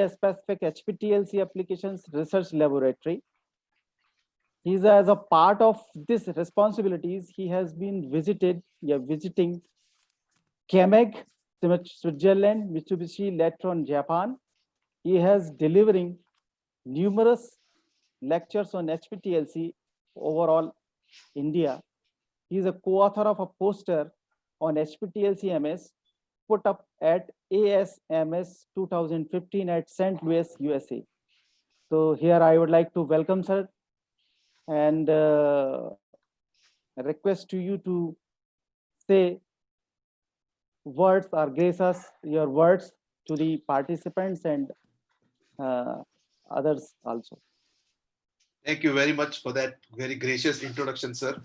specific HPTLC applications research laboratory. He's as a part of this responsibilities, he has been visiting Chemeg, Switzerland, Mitsubishi Electron, Japan. He has delivering numerous lectures on HPTLC overall India. He is a co-author of a poster on HPTLC MS put up at ASMS 2015 at St. Louis, USA. So here I would like to welcome sir and request to you to say words or grace us your words to the participants and uh, others also. Thank you very much for that very gracious introduction, sir.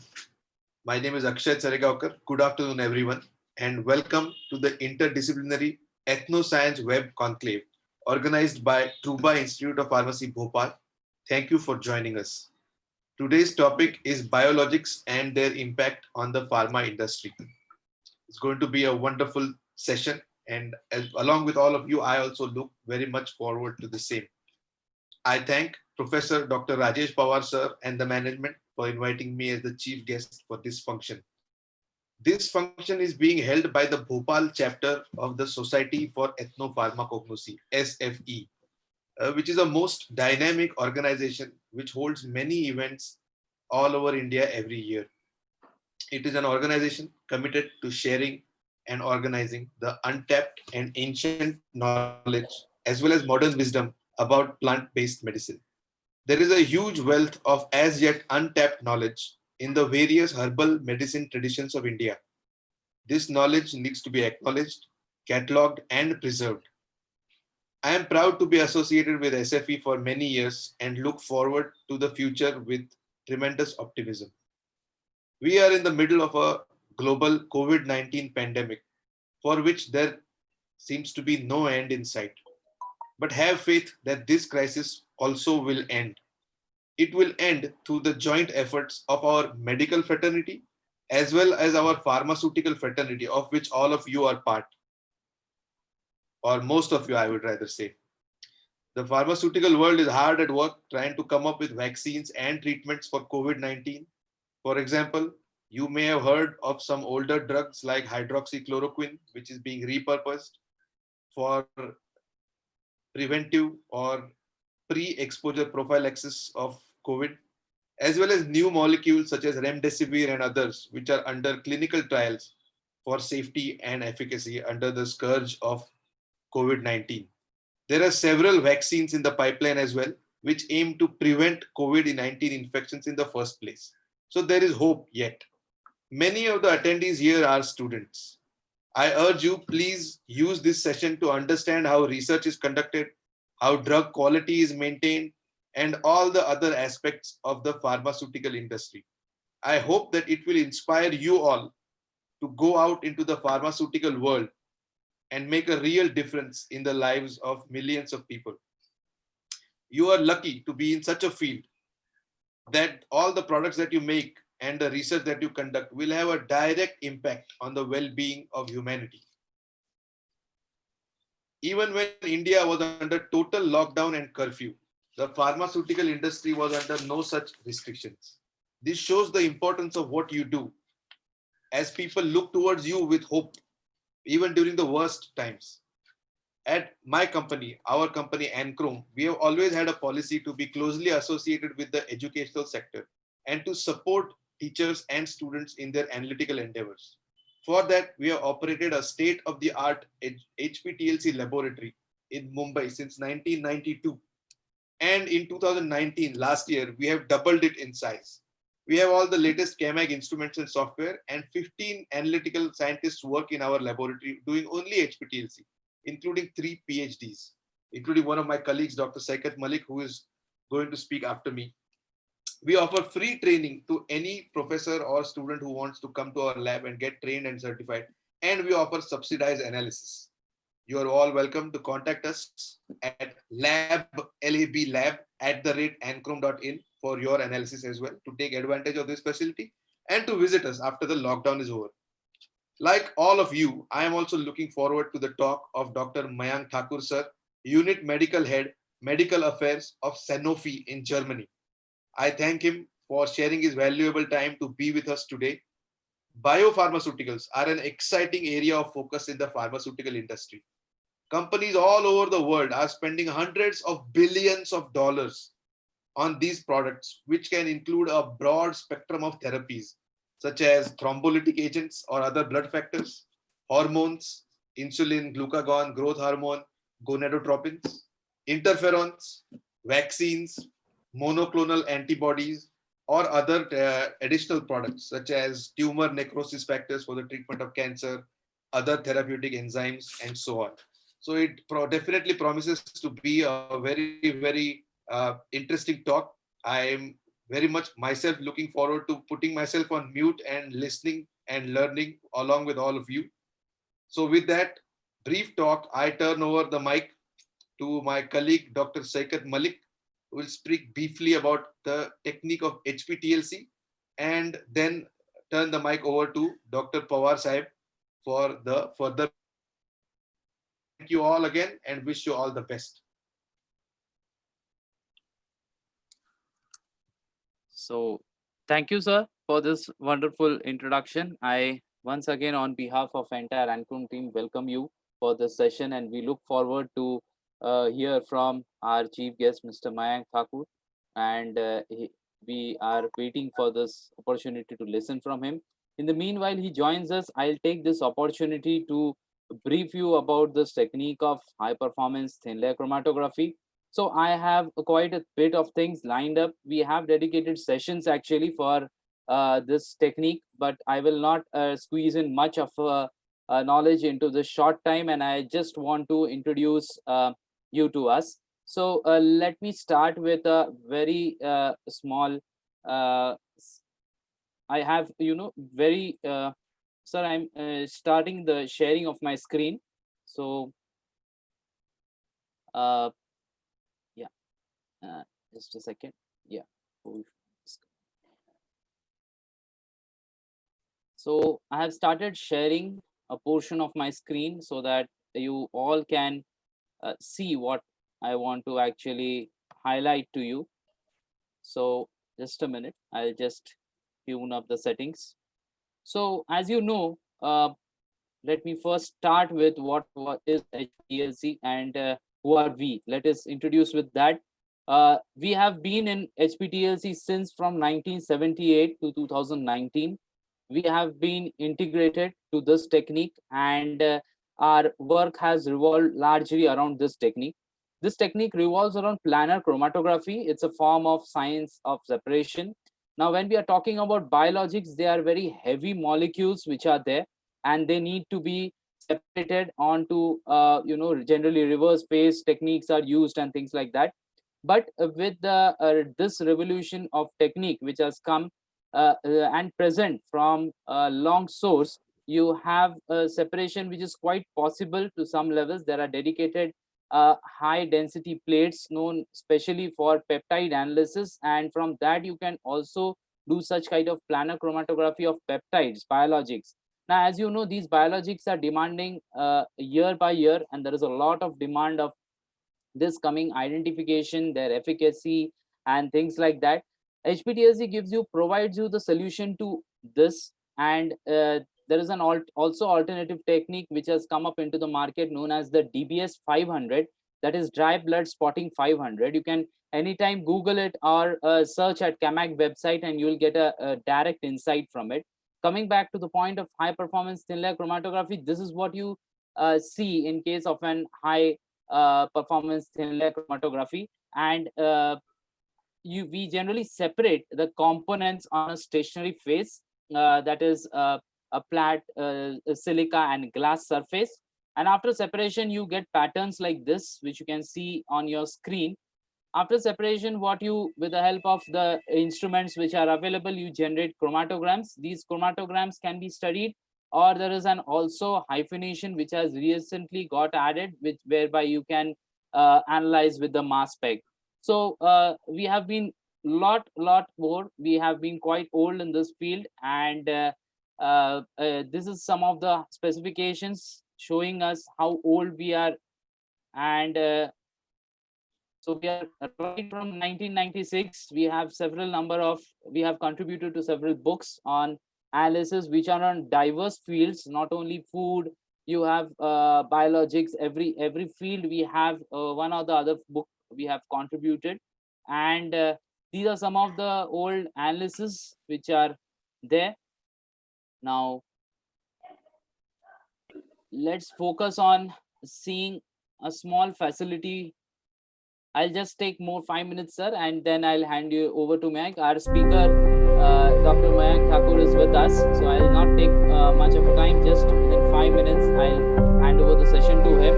My name is Akshay Charegaonkar. Good afternoon, everyone, and welcome to the Interdisciplinary ETHNO-SCIENCE WEB-CONCLAVE, organized by Truba Institute of Pharmacy, Bhopal. Thank you for joining us. Today's topic is biologics and their impact on the pharma industry. It's going to be a wonderful session, and along with all of you, I also look very much forward to the same. I thank Professor Dr. Rajesh Pawar sir and the management for inviting me as the chief guest for this function. This function is being held by the Bhopal chapter of the Society for Ethnopharmacognosy, SFE, which is a most dynamic organization which holds many events all over India every year. It is an organization committed to sharing and organizing the untapped and ancient knowledge as well as modern wisdom about plant-based medicine. There is a huge wealth of as yet untapped knowledge in the various herbal medicine traditions of India. This knowledge needs to be acknowledged, catalogued, and preserved. I am proud to be associated with SFE for many years and look forward to the future with tremendous optimism. We are in the middle of a global COVID-19 pandemic for which there seems to be no end in sight. But have faith that this crisis also will end. It will end through the joint efforts of our medical fraternity as well as our pharmaceutical fraternity, of which all of you are part, or most of you, I would rather say. The pharmaceutical world is hard at work trying to come up with vaccines and treatments for COVID-19. For example, you may have heard of some older drugs like hydroxychloroquine, which is being repurposed for preventive or pre-exposure prophylaxis of COVID, as well as new molecules such as remdesivir and others, which are under clinical trials for safety and efficacy under the scourge of COVID-19. There are several vaccines in the pipeline as well, which aim to prevent COVID-19 infections in the first place. So there is hope yet. Many of the attendees here are students. I urge you, please use this session to understand how research is conducted, how drug quality is maintained, and all the other aspects of the pharmaceutical industry. I hope that it will inspire you all to go out into the pharmaceutical world and make a real difference in the lives of millions of people. You are lucky to be in such a field that all the products that you make and the research that you conduct will have a direct impact on the well-being of humanity. Even when India was under total lockdown and curfew, the pharmaceutical industry was under no such restrictions. This shows the importance of what you do as people look towards you with hope, even during the worst times. At my company, our company Anchrome, we have always had a policy to be closely associated with the educational sector and to support teachers and students in their analytical endeavors. For that, we have operated a state-of-the-art HPTLC laboratory in Mumbai since 1992. And in 2019, last year, we have doubled it in size. We have all the latest Chemeg instruments and software, and 15 analytical scientists work in our laboratory doing only HPTLC, including 3 PhDs, including one of my colleagues, Dr. Saikat Malik, who is going to speak after me. We offer free training to any professor or student who wants to come to our lab and get trained and certified. And we offer subsidized analysis. You are all welcome to contact us at lablab@anchrome.in for your analysis as well, to take advantage of this facility and to visit us after the lockdown is over. Like all of you, I am also looking forward to the talk of Dr. Mayank Thakur sir, Unit Medical Head, Medical Affairs of Sanofi in Germany. I thank him for sharing his valuable time to be with us today. Biopharmaceuticals are an exciting area of focus in the pharmaceutical industry. Companies all over the world are spending hundreds of billions of dollars on these products, which can include a broad spectrum of therapies, such as thrombolytic agents or other blood factors, hormones, insulin, glucagon, growth hormone, gonadotropins, interferons, vaccines, monoclonal antibodies, or other additional products, such as tumor necrosis factors for the treatment of cancer, other therapeutic enzymes, and so on. So it definitely promises to be a very interesting talk. I am very much myself looking forward to putting myself on mute and listening and learning along with all of you. So with that brief talk, I turn over the mic to my colleague, Dr. Saikat Malik, who will speak briefly about the technique of HPTLC, and then turn the mic over to Dr. Pawar Sahib for the further presentation. Thank you all again and wish you all the best. So, thank you, sir, for this wonderful introduction. I once again, on behalf of entire Ancon team, welcome you for this session, and we look forward to hear from our chief guest, Mr. Mayank Thakur, and we are waiting for this opportunity to listen from him. In the meanwhile, he joins us. I'll take this opportunity to brief you about this technique of high performance thin layer chromatography. So I have quite a bit of things lined up. We have dedicated sessions actually for this technique, but I will not squeeze in much of knowledge into this short time, and I just want to introduce you to us. So let me start with a very small. I have, very. Sir, I'm starting the sharing of my screen. So. Yeah. Just a second. Yeah. So I have started sharing a portion of my screen so that you all can see what I want to actually highlight to you. So just a minute, I'll just tune up the settings. So as you know, let me first start with what is HPTLC and who are we. Let us introduce with that. We have been in HPTLC since from 1978 to 2019. We have been integrated to this technique, and our work has revolved largely around this technique. This technique revolves around planar chromatography. It's a form of science of separation. Now, when we are talking about biologics, they are very heavy molecules which are there, and they need to be separated onto, generally reverse phase techniques are used and things like that. But with the this revolution of technique which has come and present from a long source, you have a separation which is quite possible to some levels. There are dedicated high density plates known specially for peptide analysis, and from that you can also do such kind of planar chromatography of peptides, biologics. Now, as you know, these biologics are demanding year by year, and there is a lot of demand of this coming identification, their efficacy, and things like that. HPTLC provides you the solution to this, and there is an also alternative technique which has come up into the market known as the DBS 500, that is dry blood spotting 500. You can anytime Google it or search at CAMAC website, and you will get a direct insight from it. Coming back to the point of high performance thin layer chromatography, this is what you see in case of an high performance thin layer chromatography, and we generally separate the components on a stationary phase, that is a flat silica and glass surface, and after separation you get patterns like this which you can see on your screen. After separation, what you, with the help of the instruments which are available, you generate chromatograms. These chromatograms can be studied, or there is an also hyphenation which has recently got added, which whereby you can analyze with the mass spec. So we have been lot more. We have been quite old in this field, and this is some of the specifications showing us how old we are And so we are right from 1996. We have we have contributed to several books on analysis, which are on diverse fields, not only food. You have biologics. Every field we have one or the other book we have contributed, and these are some of the old analysis which are there. Now let's focus on seeing a small facility. I'll just take more 5 minutes, sir, and then I'll hand you over to Mayank. Our speaker, Dr. Mayank Thakur, is with us, so I'll not take much of a time. Just within 5 minutes, I'll hand over the session to him.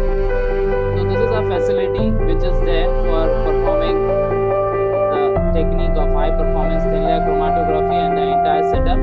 So this is our facility, which is there for performing the technique of high performance thin layer chromatography and the entire setup.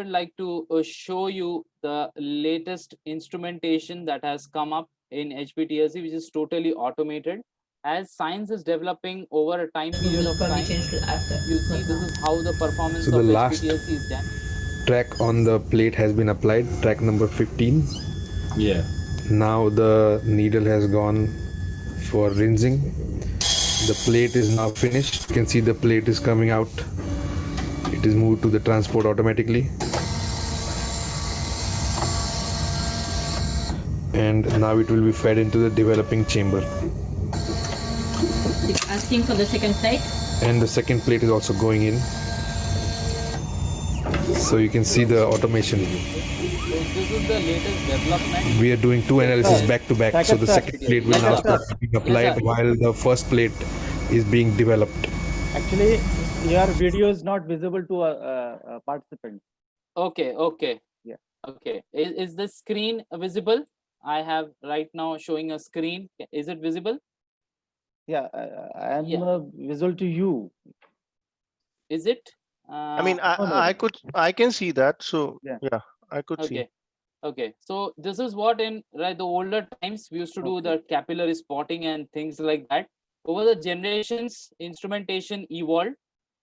Like to show you the latest instrumentation that has come up in HPTLC, which is totally automated. As science is developing over a time period of time, you see this is how the performance of HPTLC is done. Track on the plate has been applied, track number 15. Yeah. Now the needle has gone for rinsing. The plate is now finished. You can see the plate is coming out. It is moved to the transport automatically. And now it will be fed into the developing chamber. It's asking for the second plate. And the second plate is also going in. So you can see the automation. So this is the latest development. We are doing two analyses back to back. So the second plate will now start being applied while the first plate is being developed. Actually, your video is not visible to a participant. Okay, okay. Yeah. Okay. Is the screen visible? I have right now showing a screen. Is it visible? Yeah, I am visual to you. Is it? I mean, I can see that. So yeah, I could see. Okay. So this is what in the older times we used to do the capillary spotting and things like that. Over the generations, instrumentation evolved,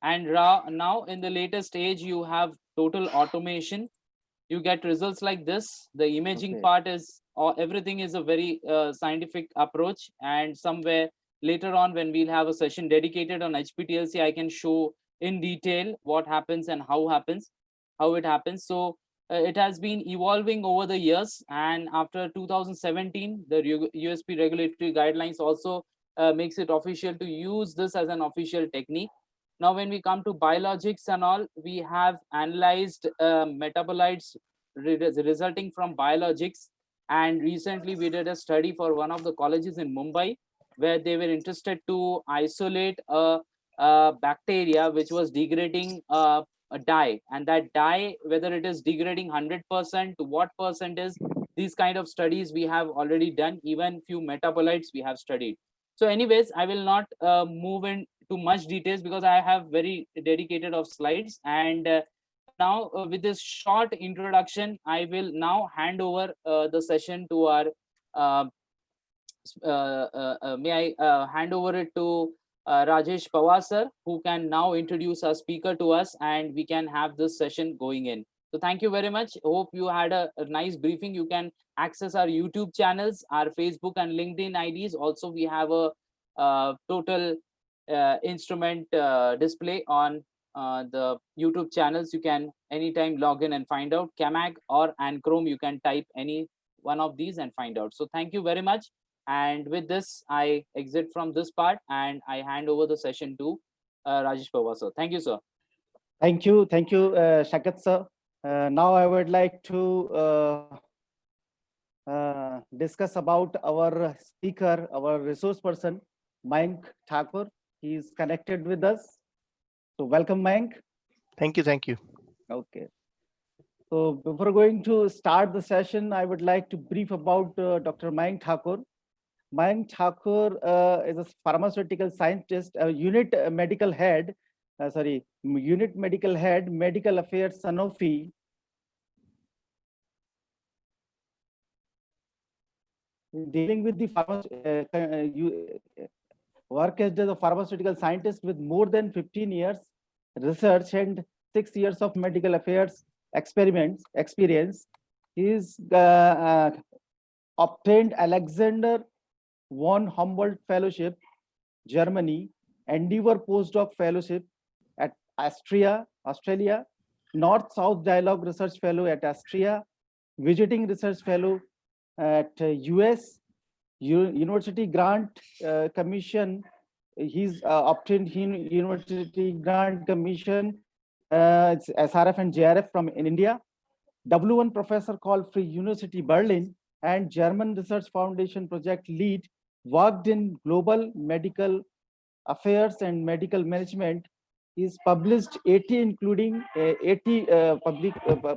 and now in the latest age, you have total automation. You get results like this. The imaging part is, everything is a very scientific approach, and somewhere later on when we'll have a session dedicated on HPTLC, I can show in detail what happens and how it happens. So it has been evolving over the years, and after 2017, the USP regulatory guidelines also makes it official to use this as an official technique. Now, when we come to biologics and all, we have analyzed metabolites resulting from biologics. And recently we did a study for one of the colleges in Mumbai, where they were interested to isolate a bacteria which was degrading a dye. And that dye, whether it is degrading 100% to what percent is, these kind of studies we have already done. Even few metabolites we have studied. So anyways, I will not move into much details because I have very dedicated of slides. And now with this short introduction, I will now hand over the session to our, may I hand over it to Rajesh Pawar sir, who can now introduce our speaker to us, and we can have this session going in. So thank you very much. Hope you had a nice briefing. You can access our YouTube channels, our Facebook and LinkedIn IDs. Also, we have a total instrument display on the YouTube channels. You can anytime log in and find out. CAMAG or Anchrome, you can type any one of these and find out. So thank you very much. And with this, I exit from this part and I hand over the session to Rajesh Pawar sir. Thank you, sir. Thank you, Shakat sir. Now I would like to discuss about our speaker, our resource person, Mayank Thakur. He is connected with us. So welcome, Mayank. Thank you. Thank you. Okay. So before going to start the session, I would like to brief about Dr. Mayank Thakur. Mayank Thakur is a pharmaceutical scientist, unit medical head, unit medical head, medical affairs, Sanofi. Dealing with the work as a pharmaceutical scientist with more than 15 years research and 6 years of medical affairs experience. He's obtained Alexander von Humboldt Fellowship, Germany, Endeavor Postdoc Fellowship at Australia, North-South Dialogue Research Fellow at Austria, Visiting Research Fellow at US, University Grant Commission. He's obtained University Grant Commission, it's SRF and JRF from in India. W1 professor called Free University Berlin and German Research Foundation project lead, worked in global medical affairs and medical management. He's published 80 including 80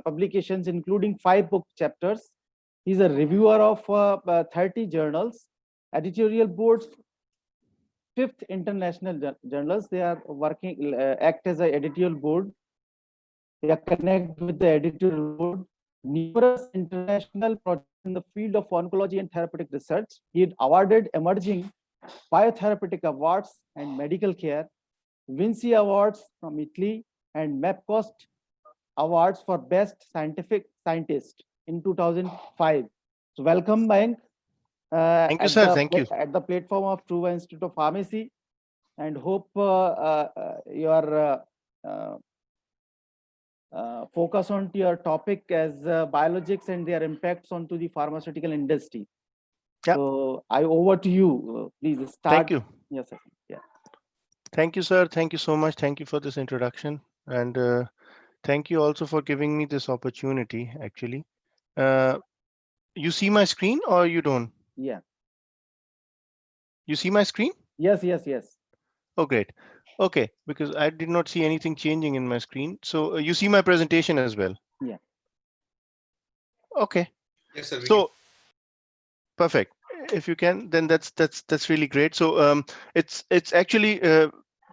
publications, including 5 book chapters. He's a reviewer of 30 journals, editorial boards, 5th international journals. They are working, act as an editorial board. They are connected with the editorial board. Numerous international projects in the field of oncology and therapeutic research. He had awarded emerging biotherapeutic awards and medical care, Vinci Awards from Italy, and MapCost Awards for Best Scientific Scientist in 2005. So welcome, Mayank. Thank you, sir. Thank you. At the platform of Truva Institute of Pharmacy, and hope your focus on your topic as biologics and their impacts onto the pharmaceutical industry. Yeah. So I over to you. Please start. Thank you. Yes, sir. Yeah. Thank you, sir. Thank you so much. Thank you for this introduction. And thank you also for giving me this opportunity, actually. You see my screen or you don't? Yeah. You see my screen? Yes, yes, yes. Oh, great. Okay, because I did not see anything changing in my screen. So you see my presentation as well? Yeah. Okay. Yes, sir. So perfect. If you can, then that's really great. So it's actually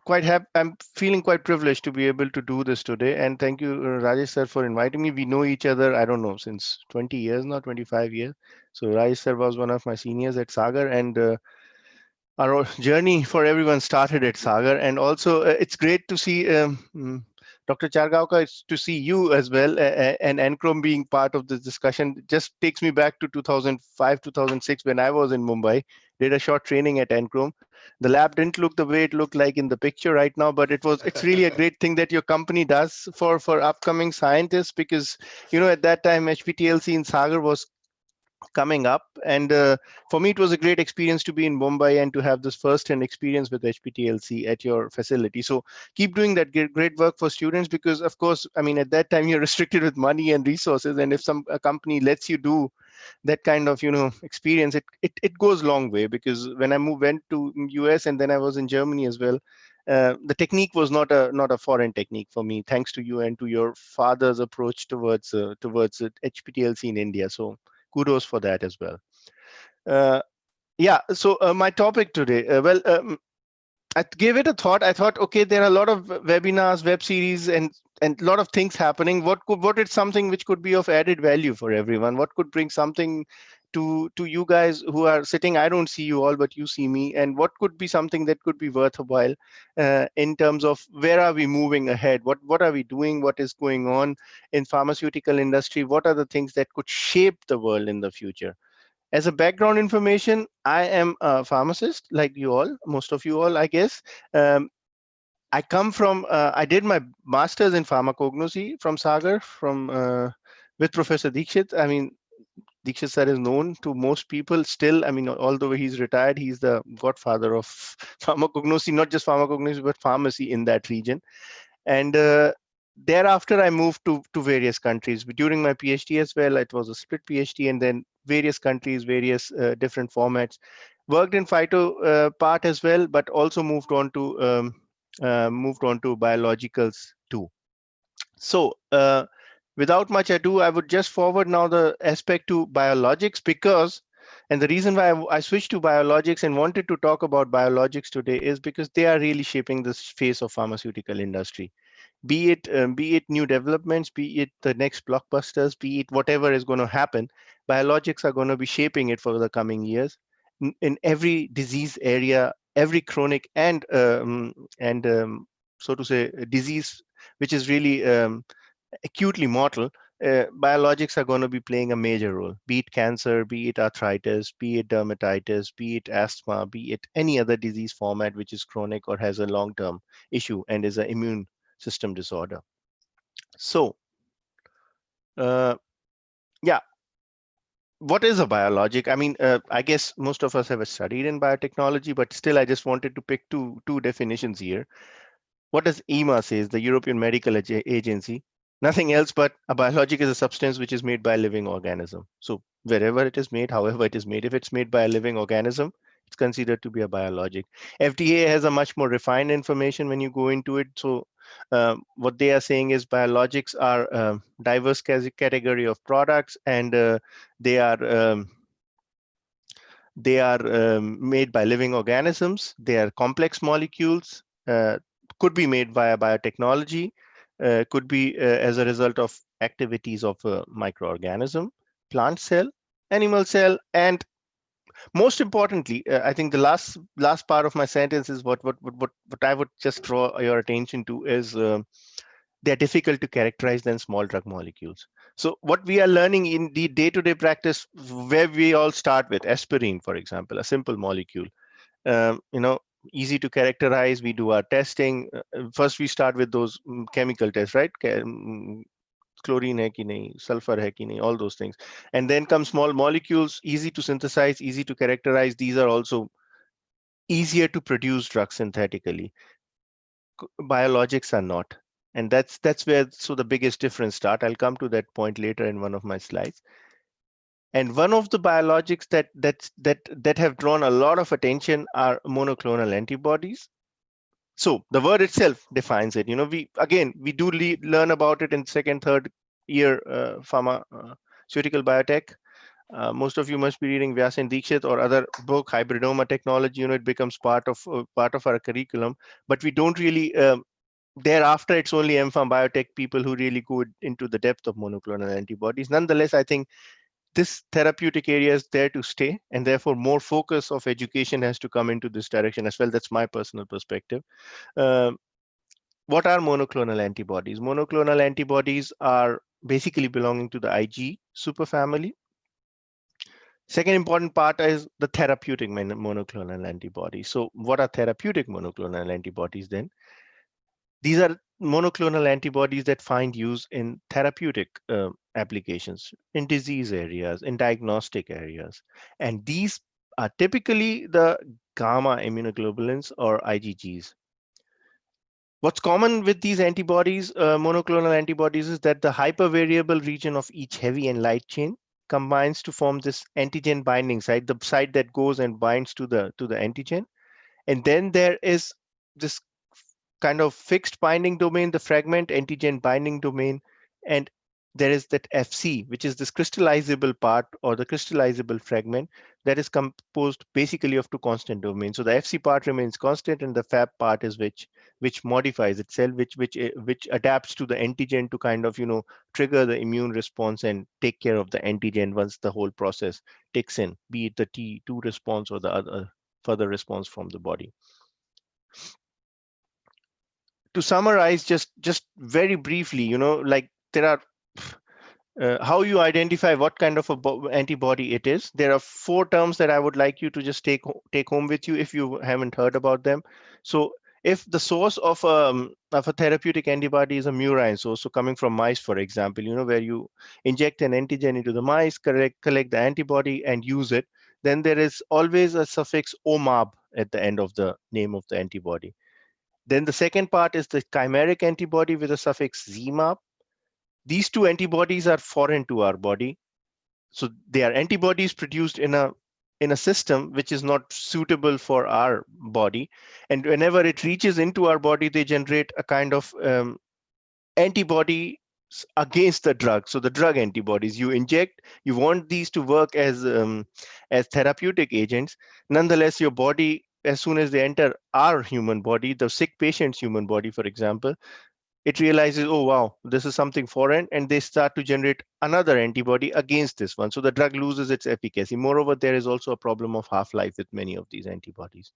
quite happy. I'm feeling quite privileged to be able to do this today. And thank you, Rajesh sir, for inviting me. We know each other, I don't know, since 20 years now, 25 years. So Rajesh sir was one of my seniors at Sagar, and our journey for everyone started at Sagar. And also it's great to see Dr. Chargaonkar, it's to see you as well, and Enchrome being part of this discussion. Just takes me back to 2005, 2006, when I was in Mumbai, did a short training at Enchrome. The lab didn't look the way it looked like in the picture right now, but it's really a great thing that your company does for upcoming scientists, because, you know, at that time, HPTLC in Sagar was coming up, and for me it was a great experience to be in Mumbai and to have this first-hand experience with HPTLC at your facility. So keep doing that great work for students, because of course, I mean, at that time you're restricted with money and resources, and if a company lets you do that kind of, you know, experience, it goes a long way. Because when I went to US and then I was in Germany as well, the technique was not a foreign technique for me, thanks to you and to your father's approach towards HPTLC in India. So kudos for that as well. Yeah, so my topic today, I gave it a thought. I thought, okay, there are a lot of webinars, web series, and a lot of things happening. What is something which could be of added value for everyone? What could bring something to you guys who are sitting? I don't see you all, but you see me. And what could be something that could be worthwhile in terms of where are we moving ahead? What are we doing? What is going on in pharmaceutical industry? What are the things that could shape the world in the future? As a background information, I am a pharmacist, like you all, most of you all, I guess. I come from, I did my master's in pharmacognosy from Sagar, with Professor Dikshit. I mean, Dikshit sir is known to most people still. I mean, although he's retired, he's the godfather of pharmacognosy, not just pharmacognosy, but pharmacy in that region. And thereafter, I moved to various countries. During my PhD as well, it was a split PhD, and then various countries, various different formats. Worked in phyto part as well, but also moved on to biologicals too. So without much ado, I would just forward now the aspect to biologics, because, and the reason why I switched to biologics and wanted to talk about biologics today is because they are really shaping the face of pharmaceutical industry. Be it new developments, be it the next blockbusters, be it whatever is going to happen, biologics are going to be shaping it for the coming years in every disease area, every chronic and so to say disease which is really acutely mortal. Biologics are going to be playing a major role, be it cancer, be it arthritis, be it dermatitis, be it asthma, be it any other disease format which is chronic or has a long-term issue and is an immune system disorder. So, yeah, what is a biologic? I mean, I guess most of us have studied in biotechnology, but still, I just wanted to pick two definitions here. What does EMA says, the European Medical Agency? Nothing else but a biologic is a substance which is made by a living organism. So wherever it is made, however it is made, if it's made by a living organism, it's considered to be a biologic. FDA has a much more refined information when you go into it. So what they are saying is biologics are diverse category of products, and they are made by living organisms. They are complex molecules, could be made via biotechnology, could be as a result of activities of a microorganism, plant cell, animal cell, and most importantly, I think the last part of my sentence is what I would just draw your attention to is they're difficult to characterize than small drug molecules. So what we are learning in the day-to-day practice, where we all start with aspirin, for example, a simple molecule, easy to characterize. We do our testing. First, we start with those chemical tests, right? Chlorine hai ki nahi, sulfur hai ki nahi, all those things. And then come small molecules, easy to synthesize, easy to characterize. These are also easier to produce drugs synthetically. Biologics are not. And that's where the biggest difference start. I'll come to that point later in one of my slides. And one of the biologics that have drawn a lot of attention are monoclonal antibodies. So the word itself defines it. We do learn about it in second, third year pharmaceutical biotech. Most of you must be reading Vyas and Dikshit or other book, hybridoma technology. It becomes part of our curriculum, but we don't really. Thereafter, it's only MPharm biotech people who really go into the depth of monoclonal antibodies. Nonetheless, I think this therapeutic area is there to stay, and therefore more focus of education has to come into this direction as well. That's my personal perspective. What are monoclonal antibodies? Monoclonal antibodies are basically belonging to the Ig superfamily. Second important part is the therapeutic monoclonal antibodies. So what are therapeutic monoclonal antibodies then? These are monoclonal antibodies that find use in therapeutic applications, in disease areas, in diagnostic areas. And these are typically the gamma immunoglobulins or IgGs. What's common with these antibodies, monoclonal antibodies, is that the hypervariable region of each heavy and light chain combines to form this antigen binding site, the site that goes and binds to the antigen. And then there is this kind of fixed binding domain, the fragment antigen binding domain, and there is that Fc, which is this crystallizable part or the crystallizable fragment that is composed basically of two constant domains. So the Fc part remains constant, and the Fab part is which modifies itself, which adapts to the antigen to kind of trigger the immune response and take care of the antigen once the whole process takes in, be it the T2 response or the other further response from the body. To summarize, just very briefly, like there are how you identify what kind of antibody it is. There are 4 terms that I would like you to just take home with you if you haven't heard about them. So if the source of a therapeutic antibody is a murine source, so coming from mice, for example, where you inject an antigen into the mice, collect the antibody and use it, then there is always a suffix OMAB at the end of the name of the antibody. Then the second part is the chimeric antibody with the suffix ZMAP. These two antibodies are foreign to our body. So they are antibodies produced in a system which is not suitable for our body. And whenever it reaches into our body, they generate a kind of antibody against the drug. So the drug antibodies you inject, you want these to work as therapeutic agents. Nonetheless, your body, as soon as they enter our human body, the sick patient's human body, for example, it realizes, oh, wow, this is something foreign, and they start to generate another antibody against this one. So the drug loses its efficacy. Moreover, there is also a problem of half-life with many of these antibodies.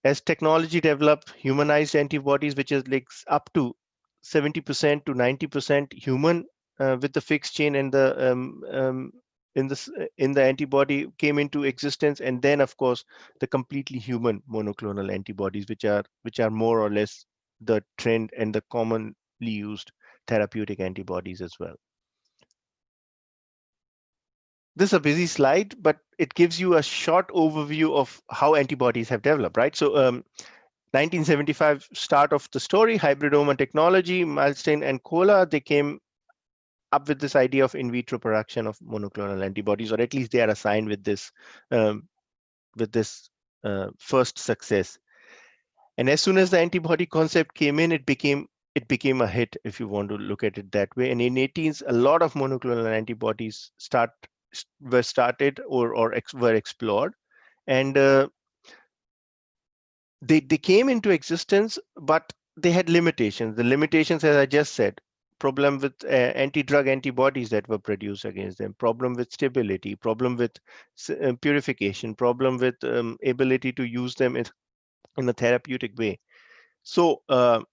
As technology developed, humanized antibodies, which is like up to 70% to 90% human with the fixed chain and the in the antibody came into existence, and then of course the completely human monoclonal antibodies, which are more or less the trend and the commonly used therapeutic antibodies as well. This is a busy slide, but it gives you a short overview of how antibodies have developed, right? So 1975 start of the story, hybridoma technology, Milstein and Kohler, they came up with this idea of in vitro production of monoclonal antibodies, or at least they are assigned with this first success. And as soon as the antibody concept came in, it became a hit, if you want to look at it that way. And in 18s, a lot of monoclonal antibodies were started or were explored, and they came into existence, but they had limitations. The limitations, as I just said, problem with anti-drug antibodies that were produced against them, problem with stability, problem with purification, problem with ability to use them in a therapeutic way. So the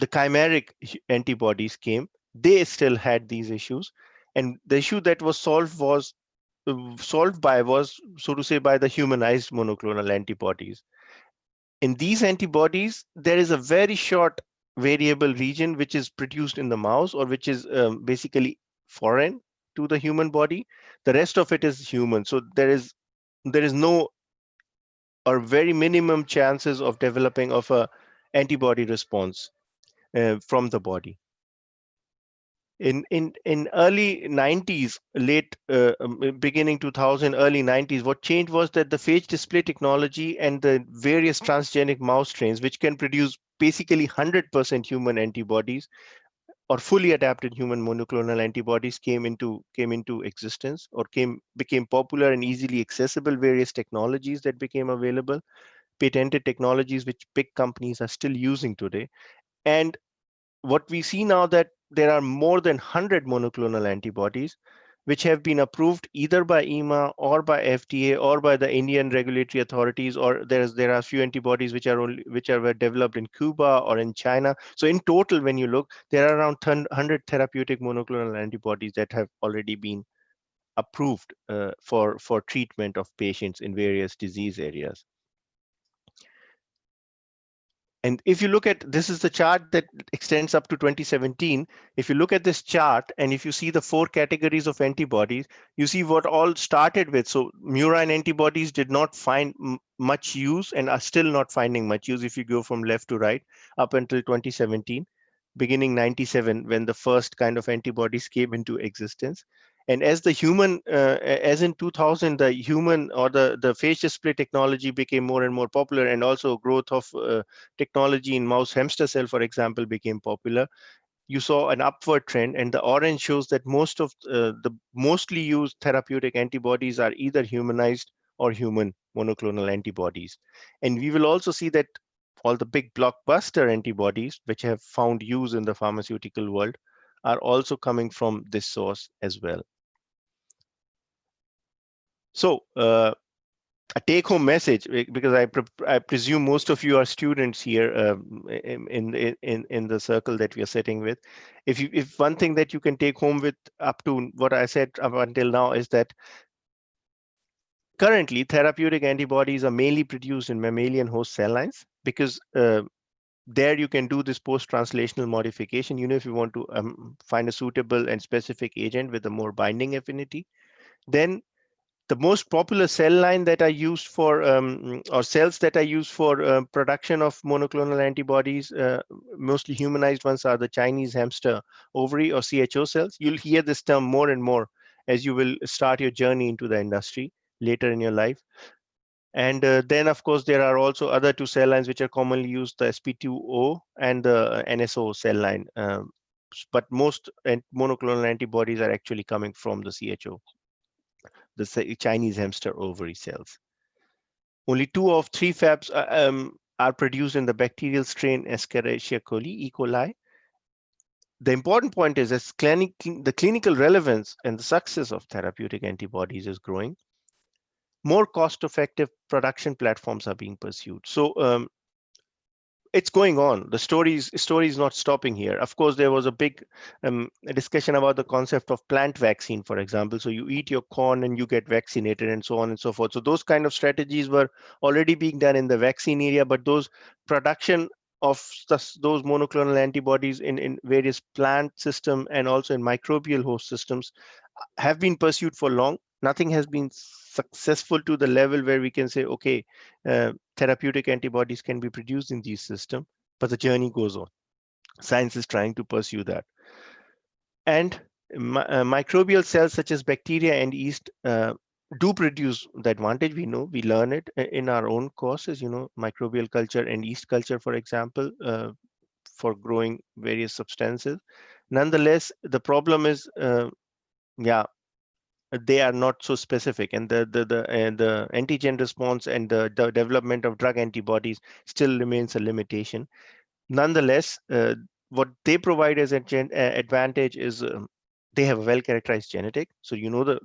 chimeric antibodies came. They still had these issues, and the issue that was solved was so to say by the humanized monoclonal antibodies. In these antibodies, there is a very short variable region which is produced in the mouse, or which is basically foreign to the human body. The rest of it is human. So there is no or very minimum chances of developing of a antibody response from the body. In early 90s, beginning 2000, early 90s, what changed was that the phage display technology and the various transgenic mouse strains, which can produce basically 100% human antibodies or fully adapted human monoclonal antibodies, came into existence, or became popular and easily accessible. Various technologies that became available, patented technologies which big companies are still using today. And what we see now, that there are more than 100 monoclonal antibodies which have been approved either by EMA or by FDA or by the Indian regulatory authorities, or there are a few antibodies which were developed in Cuba or in China. So in total, when you look, there are around 100 therapeutic monoclonal antibodies that have already been approved for treatment of patients in various disease areas. And if you look at, this is the chart that extends up to 2017. If you look at this chart and if you see the 4 categories of antibodies, you see what all started with. So murine antibodies did not find much use and are still not finding much use if you go from left to right up until 2017, beginning 97, when the first kind of antibodies came into existence. And as the human, as in 2000, the human or the phage display technology became more and more popular, and also growth of technology in mouse hamster cell, for example, became popular, you saw an upward trend. And the orange shows that most of the mostly used therapeutic antibodies are either humanized or human monoclonal antibodies. And we will also see that all the big blockbuster antibodies, which have found use in the pharmaceutical world, are also coming from this source as well. So a take-home message, because I presume most of you are students here in the circle that we are sitting with. If one thing that you can take home with up to what I said up until now is that currently therapeutic antibodies are mainly produced in mammalian host cell lines, because there you can do this post-translational modification. If you want to find a suitable and specific agent with a more binding affinity, then The most popular cell line that are used for, or cells that are used for production of monoclonal antibodies, mostly humanized ones, are the Chinese hamster ovary or CHO cells. You'll hear this term more and more as you will start your journey into the industry later in your life. And then, of course, there are also other two cell lines which are commonly used, the SP2O and the NSO cell line. But most monoclonal antibodies are actually coming from the CHO, the Chinese hamster ovary cells. Only 2 of 3 Fabs are produced in the bacterial strain Escherichia coli, E. coli. The important point is that the clinical relevance and the success of therapeutic antibodies is growing. More cost-effective production platforms are being pursued. So it's going on. The story is not stopping here. Of course, there was a big discussion about the concept of plant vaccine, for example. So you eat your corn and you get vaccinated and so on and so forth. So those kind of strategies were already being done in the vaccine area, but those production of those monoclonal antibodies in various plant system and also in microbial host systems have been pursued for long. Nothing has been successful to the level where we can say, okay, therapeutic antibodies can be produced in these systems, but the journey goes on. Science is trying to pursue that. And microbial cells such as bacteria and yeast do produce the advantage. We know, we learn it in our own courses, microbial culture and yeast culture, for example, for growing various substances. Nonetheless, the problem is, they are not so specific, and the antigen response and the development of drug antibodies still remains a limitation. Nonetheless, what they provide as an advantage is they have a well-characterized genetic. So the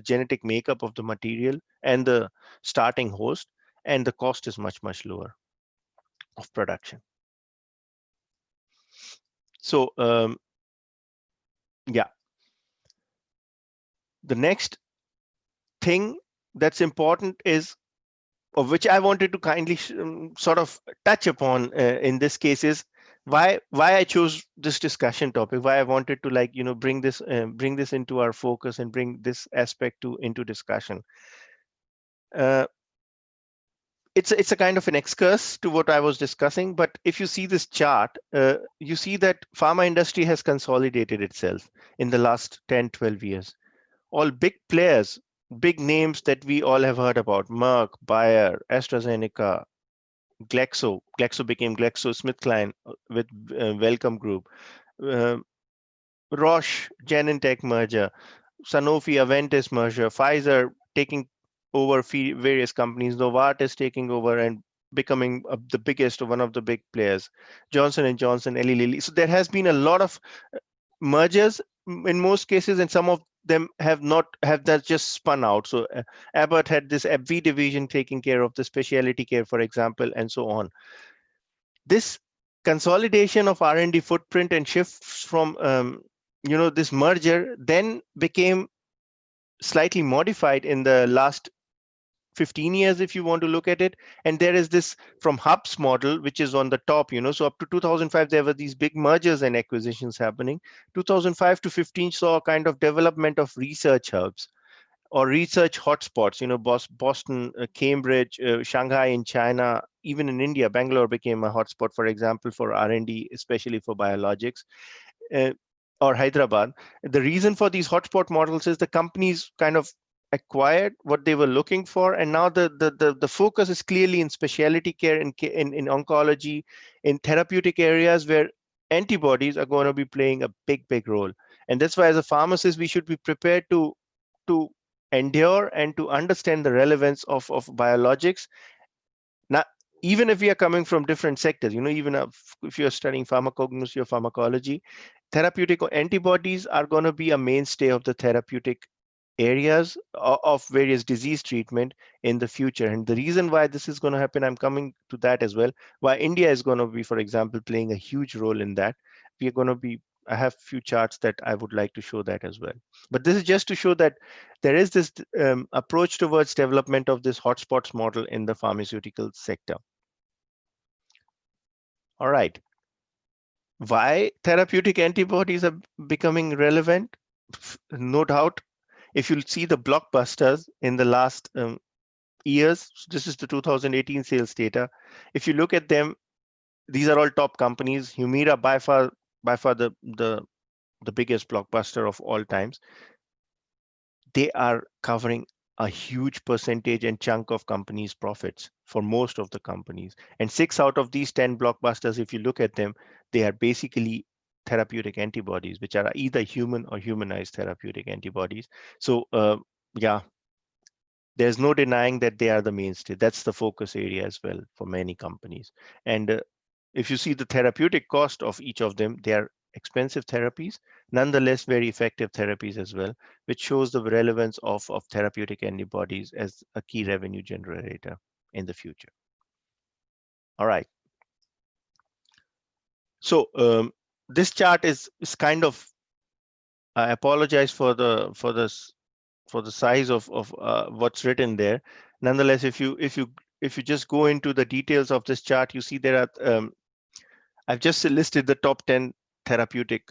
genetic makeup of the material and the starting host, and the cost is much lower of production. So the next thing that's important is, of which I wanted to kindly sort of touch upon in this case, is why I chose this discussion topic, why I wanted to bring this into our focus and bring this aspect into discussion. It's a kind of an excursus to what I was discussing, but if you see this chart, you see that pharma industry has consolidated itself in the last 10-12 years. All big players, big names that we all have heard about: Merck, Bayer, AstraZeneca, Glaxo became GlaxoSmithKline with Wellcome Group, Roche, Genentech merger, Sanofi, Aventis merger, Pfizer taking over various companies, Novartis taking over and becoming the biggest, one of the big players, Johnson & Johnson, Eli Lilly. So there has been a lot of mergers in most cases, and some of them have that just spun out. So Abbott had this AbbVie division taking care of the specialty care, for example, and so on. This consolidation of R&D footprint and shifts from this merger then became slightly modified in the last 15 years, if you want to look at it. And there is this from hubs model, which is on the top, so up to 2005, there were these big mergers and acquisitions happening. 2005 to 15 saw a kind of development of research hubs or research hotspots, Boston, Cambridge, Shanghai in China, even in India, Bangalore became a hotspot, for example, for R&D, especially for biologics, or Hyderabad. The reason for these hotspot models is the companies kind of acquired what they were looking for, and now the focus is clearly in specialty care, in oncology, in therapeutic areas where antibodies are going to be playing a big role. And that's why, as a pharmacist, we should be prepared to endure and to understand the relevance of biologics. Now, even if we are coming from different sectors, even if you're studying pharmacognosy or pharmacology, therapeutic antibodies are going to be a mainstay of the therapeutic areas of various disease treatment in the future. And the reason why this is going to happen, I'm coming to that as well, why India is going to be, for example, playing a huge role in that. I have a few charts that I would like to show that as well. But this is just to show that there is this approach towards development of this hotspots model in the pharmaceutical sector. All right. Why therapeutic antibodies are becoming relevant? No doubt, If you see the blockbusters in the last years, this is the 2018 sales data. If you look at them, these are all top companies. Humira by far the biggest blockbuster of all times. They are covering a huge percentage and chunk of companies' profits for most of the companies. And 6 out of these 10 blockbusters, if you look at them, they are basically therapeutic antibodies, which are either human or humanized therapeutic antibodies. So yeah, there's no denying that they are the mainstay. That's the focus area as well for many companies. And if you see the therapeutic cost of each of them, they are expensive therapies, nonetheless very effective therapies as well, which shows the relevance of therapeutic antibodies as a key revenue generator in the future. All right. So this chart is kind of, I apologize for the size of what's written there. Nonetheless, if you just go into the details of this chart, you see there are I've just listed the top 10 therapeutic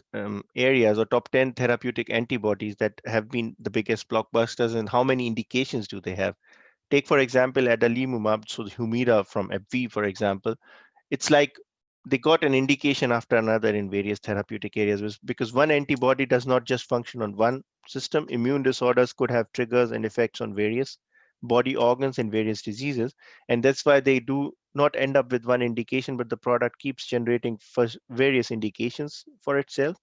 areas or top 10 therapeutic antibodies that have been the biggest blockbusters, and how many indications do they have. Take, for example, adalimumab, so the Humira from AbbVie, for example. It's like they got an indication after another in various therapeutic areas, because one antibody does not just function on one system. Immune disorders could have triggers and effects on various body organs and various diseases. And that's why they do not end up with one indication, but the product keeps generating various indications for itself.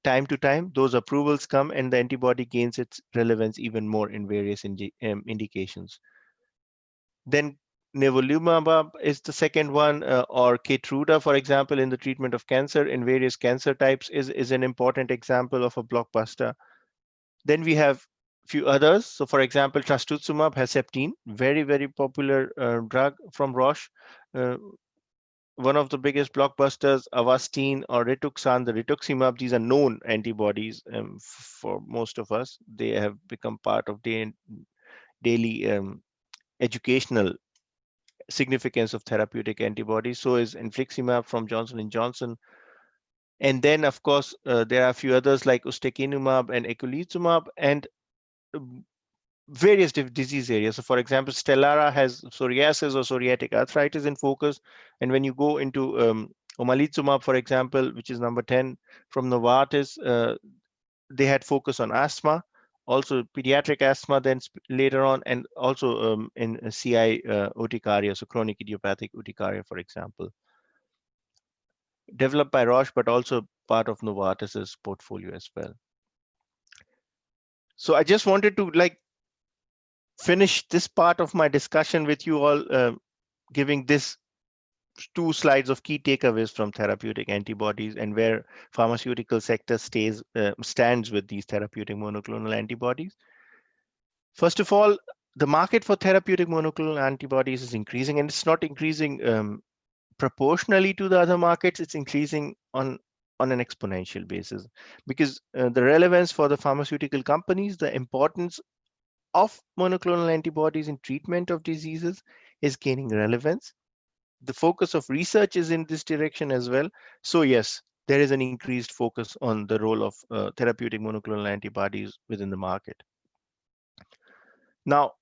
Time to time, those approvals come and the antibody gains its relevance even more in various indications. Then nivolumab is the second one, or Keytruda, for example, in the treatment of cancer in various cancer types is an important example of a blockbuster. Then we have a few others. So for example, trastuzumab, Herceptin, very, very popular drug from Roche. One of the biggest blockbusters, Avastin or Rituxan, the rituximab, these are known antibodies for most of us. They have become part of daily educational significance of therapeutic antibodies. So is infliximab from Johnson & Johnson. And then, of course, there are a few others like ustekinumab and eculizumab, and various disease areas. So for example, Stelara has psoriasis or psoriatic arthritis in focus. And when you go into omalizumab, for example, which is number 10 from Novartis, they had focus on asthma, also pediatric asthma then later on, and also in CI urticaria, so chronic idiopathic urticaria, for example. Developed by Roche, but also part of Novartis's portfolio as well. So I just wanted to finish this part of my discussion with you all, giving this 2 slides of key takeaways from therapeutic antibodies and where pharmaceutical sector stands with these therapeutic monoclonal antibodies. First of all, the market for therapeutic monoclonal antibodies is increasing, and it's not increasing proportionally to the other markets. It's increasing on an exponential basis, because the relevance for the pharmaceutical companies, the importance of monoclonal antibodies in treatment of diseases is gaining relevance. The focus of research is in this direction as well. So yes, there is an increased focus on the role of therapeutic monoclonal antibodies within the market. Now,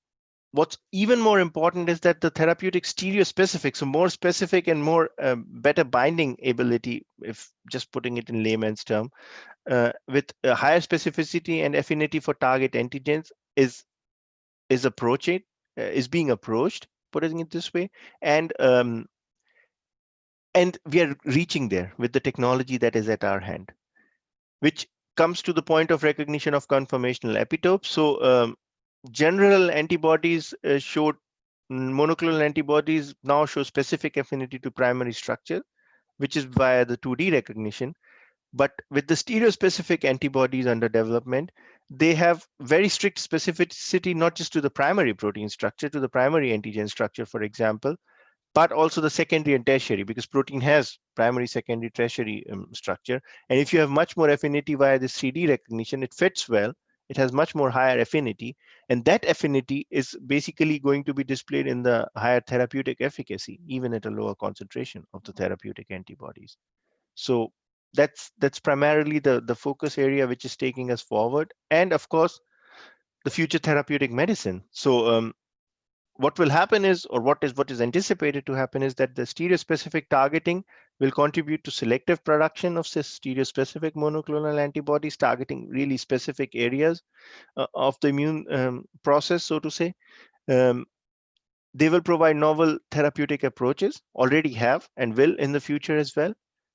what's even more important is that the therapeutic stereospecific, so more specific and more better binding ability, if just putting it in layman's term, with a higher specificity and affinity for target antigens is being approached, putting it this way, and we are reaching there with the technology that is at our hand, which comes to the point of recognition of conformational epitopes. So general antibodies monoclonal antibodies now show specific affinity to primary structure, which is via the 2D recognition. But with the stereospecific antibodies under development, they have very strict specificity, not just to the primary protein structure, to the primary antigen structure, for example, but also the secondary and tertiary, because protein has primary, secondary, tertiary structure. And if you have much more affinity via this 3D recognition, it fits well. It has much more higher affinity. And that affinity is basically going to be displayed in the higher therapeutic efficacy, even at a lower concentration of the therapeutic antibodies. So that's primarily the focus area which is taking us forward. And of course, the future therapeutic medicine. So what will happen is, or what is anticipated to happen is that the stereo-specific targeting will contribute to selective production of stereo-specific monoclonal antibodies targeting really specific areas of the immune process, so to say. They will provide novel therapeutic approaches, already have and will in the future as well.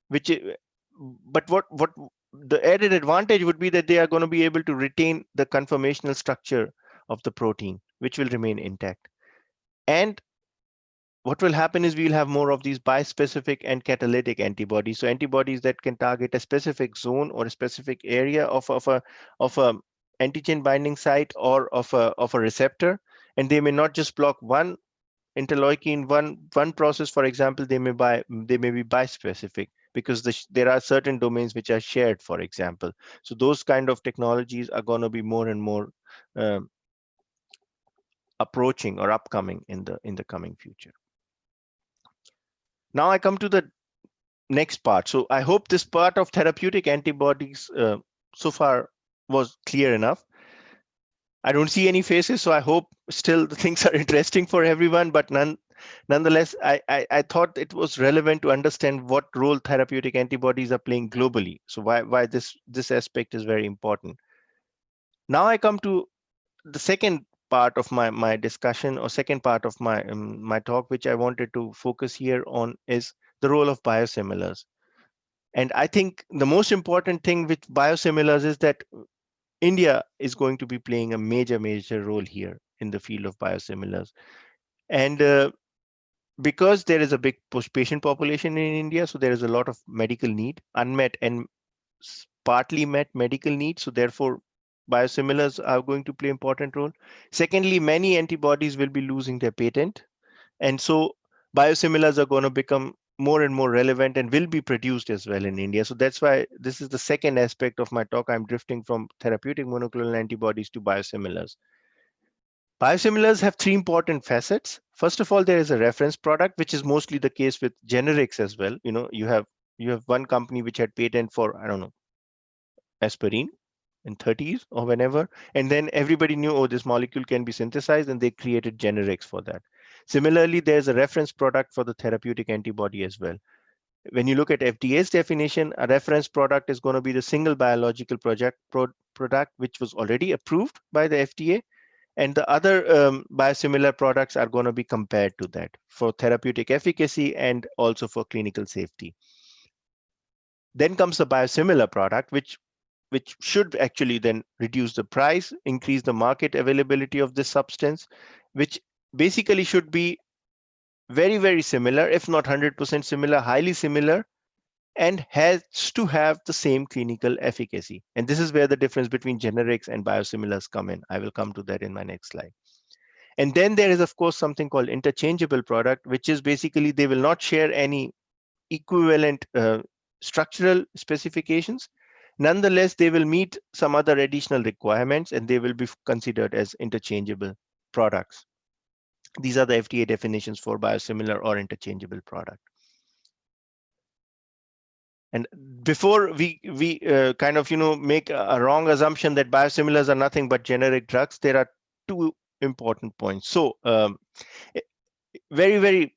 But what the added advantage would be that they are going to be able to retain the conformational structure of the protein, which will remain intact. And what will happen is we'll have more of these bispecific and catalytic antibodies. So antibodies that can target a specific zone or a specific area of a antigen binding site or of a receptor, and they may not just block one interleukin, one process. For example, they may be bispecific because there are certain domains which are shared, for example. So those kind of technologies are going to be more and more approaching or upcoming in the coming future. Now I come to the next part. So I hope this part of therapeutic antibodies so far was clear enough. I don't see any faces, so I hope still the things are interesting for everyone. But nonetheless, I thought it was relevant to understand what role therapeutic antibodies are playing globally. So why this aspect is very important. Now I come to the second part of my discussion, or second part of my talk, which I wanted to focus here on, is the role of biosimilars. And I think the most important thing with biosimilars is that India is going to be playing a major role here in the field of biosimilars. And because there is a big patient population in India, so there is a lot of medical need, unmet and partly met medical needs. So therefore, biosimilars are going to play an important role. Secondly, many antibodies will be losing their patent. And so biosimilars are going to become more and more relevant and will be produced as well in India. So that's why this is the second aspect of my talk. I'm drifting from therapeutic monoclonal antibodies to biosimilars. Biosimilars have three important facets. First of all, there is a reference product, which is mostly the case with generics as well. You have one company which had patent for, I don't know, aspirin in 30s or whenever, and then everybody knew, oh, this molecule can be synthesized, and they created generics for that. Similarly, there's a reference product for the therapeutic antibody as well. When you look at FDA's definition, a reference product is going to be the single biological product which was already approved by the FDA, and the other biosimilar products are going to be compared to that for therapeutic efficacy and also for clinical safety. Then comes the biosimilar product, which should actually then reduce the price, increase the market availability of this substance, which basically should be very similar, if not 100% similar, highly similar, and has to have the same clinical efficacy. And this is where the difference between generics and biosimilars come in. I will come to that in my next slide. And then there is, of course, something called interchangeable product, which is basically they will not share any equivalent structural specifications. Nonetheless, they will meet some other additional requirements, and they will be considered as interchangeable products. These are the FDA definitions for biosimilar or interchangeable product. And before we kind of make a wrong assumption that biosimilars are nothing but generic drugs, there are two important points. So very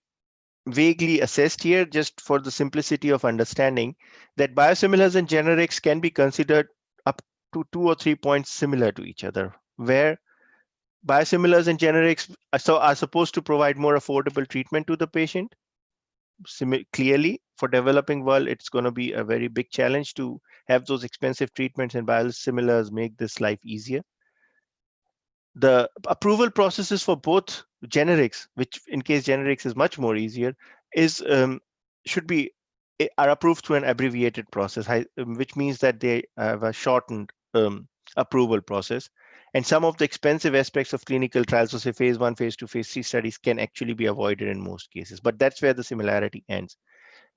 vaguely assessed here, just for the simplicity of understanding, that biosimilars and generics can be considered up to 2 or 3 points similar to each other, where biosimilars and generics are supposed to provide more affordable treatment to the patient. Clearly, for developing world, it's going to be a very big challenge to have those expensive treatments, and biosimilars make this life easier. The approval processes for both generics, which in case generics is much more easier, are approved through an abbreviated process, which means that they have a shortened approval process. And some of the expensive aspects of clinical trials, so say phase 1, phase 2, phase 3 studies, can actually be avoided in most cases. But that's where the similarity ends.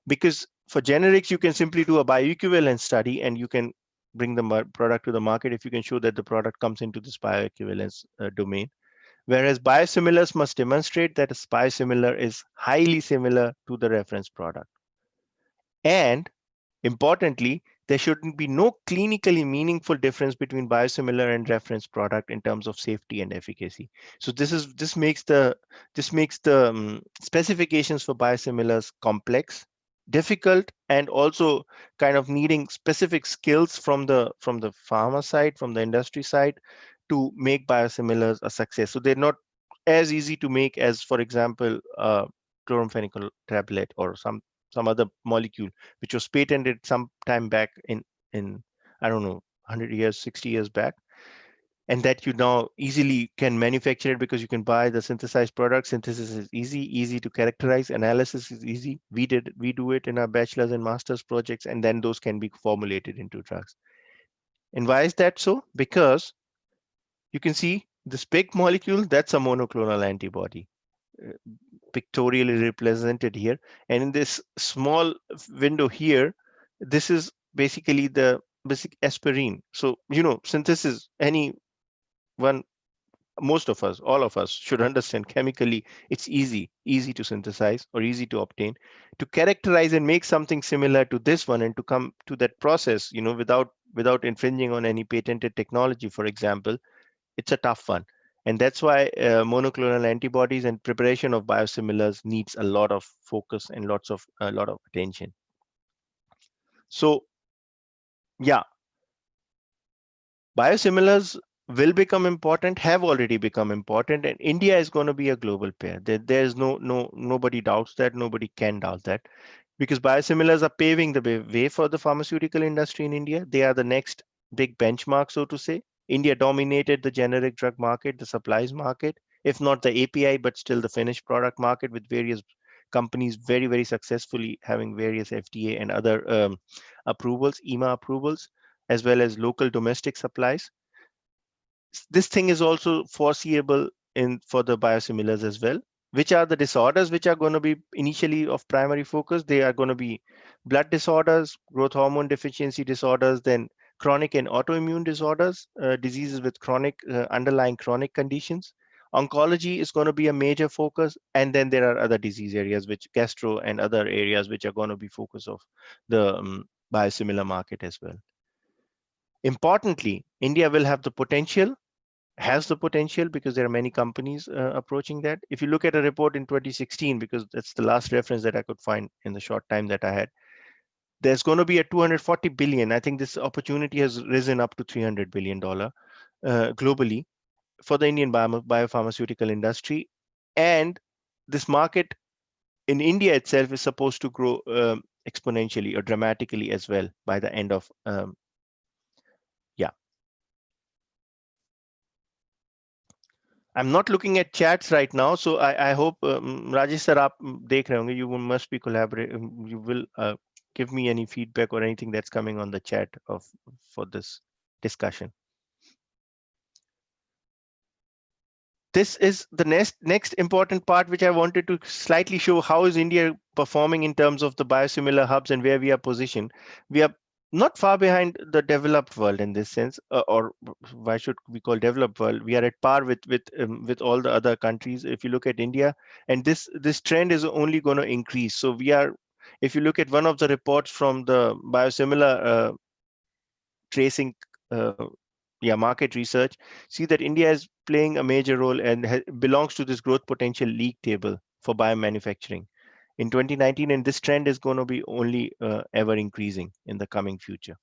Because for generics, you can simply do a bioequivalence study, and you can bring the product to the market if you can show that the product comes into this bioequivalence domain. Whereas biosimilars must demonstrate that a biosimilar is highly similar to the reference product. And Importantly, there shouldn't be no clinically meaningful difference between biosimilar and reference product in terms of safety and efficacy. So this makes the specifications for biosimilars complex, difficult, and also kind of needing specific skills from the pharma side, from the industry side, to make biosimilars a success. So they're not as easy to make as, for example, chloramphenicol tablet or some other molecule which was patented some time back in I don't know 100 years, 60 years back, and that you now easily can manufacture it because you can buy the synthesized product. Synthesis is easy to characterize. Analysis is easy. We do it in our bachelor's and master's projects, and then those can be formulated into drugs. And why is that so? Because you can see this big molecule, that's a monoclonal antibody, pictorially represented here. And in this small window here, this is basically the basic aspirin. So, synthesis, most of us, all of us should understand chemically, it's easy to synthesize or easy to obtain. To characterize and make something similar to this one and to come to that process, without infringing on any patented technology, for example, it's a tough one. And that's why monoclonal antibodies and preparation of biosimilars needs a lot of focus and a lot of attention. So yeah, biosimilars will become important, have already become important, and India is going to be a global player. There's nobody doubts that, nobody can doubt that, because biosimilars are paving the way for the pharmaceutical industry in India. They are the next big benchmark, so to say. India dominated the generic drug market, the supplies market, if not the API, but still the finished product market, with various companies very, very successfully having various FDA and other approvals, EMA approvals, as well as local domestic supplies. This thing is also foreseeable for the biosimilars as well. Which are the disorders which are going to be initially of primary focus? They are going to be blood disorders, growth hormone deficiency disorders, then chronic and autoimmune disorders, diseases with chronic underlying chronic conditions. Oncology is going to be a major focus, and then there are other disease areas, which gastro and other areas which are going to be focus of the biosimilar market as well. Importantly, India will have the potential, has the potential, because there are many companies approaching that. If you look at a report in 2016, because that's the last reference that I could find in the short time that I had, there's going to be a 240 billion. I think this opportunity has risen up to $300 billion globally for the Indian biopharmaceutical industry. And this market in India itself is supposed to grow exponentially or dramatically as well by the end of I'm not looking at chats right now, so I hope Rajesh sir, आप देख रहे होंगे. You must be collaborating. You will give me any feedback or anything that's coming on the chat for this discussion. This is the next important part, which I wanted to slightly show how is India performing in terms of the biosimilar hubs and where we are positioned. We are not far behind the developed world in this sense, or why should we call developed world? We are at par with all the other countries. If you look at India, and this trend is only going to increase. So we are, if you look at one of the reports from the biosimilar tracing, market research, see that India is playing a major role and belongs to this growth potential league table for biomanufacturing in 2019, and this trend is going to be only ever increasing in the coming future.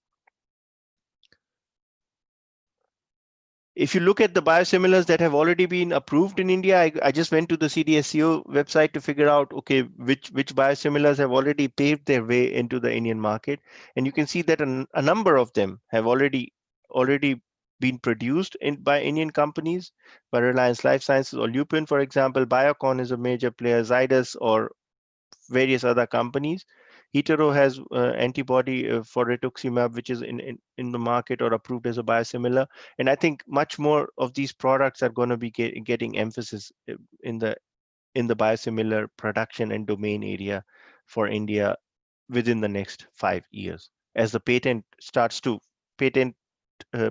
If you look at the biosimilars that have already been approved in India, I just went to the CDSCO website to figure out, okay, which biosimilars have already paved their way into the Indian market. And you can see that a number of them have already been produced by Indian companies, by Reliance Life Sciences or Lupin, for example. Biocon is a major player, Zydus or various other companies. Hetero has antibody for rituximab, which is in the market or approved as a biosimilar. And I think much more of these products are going to be getting emphasis in the biosimilar production and domain area for India within the next 5 years. As the patent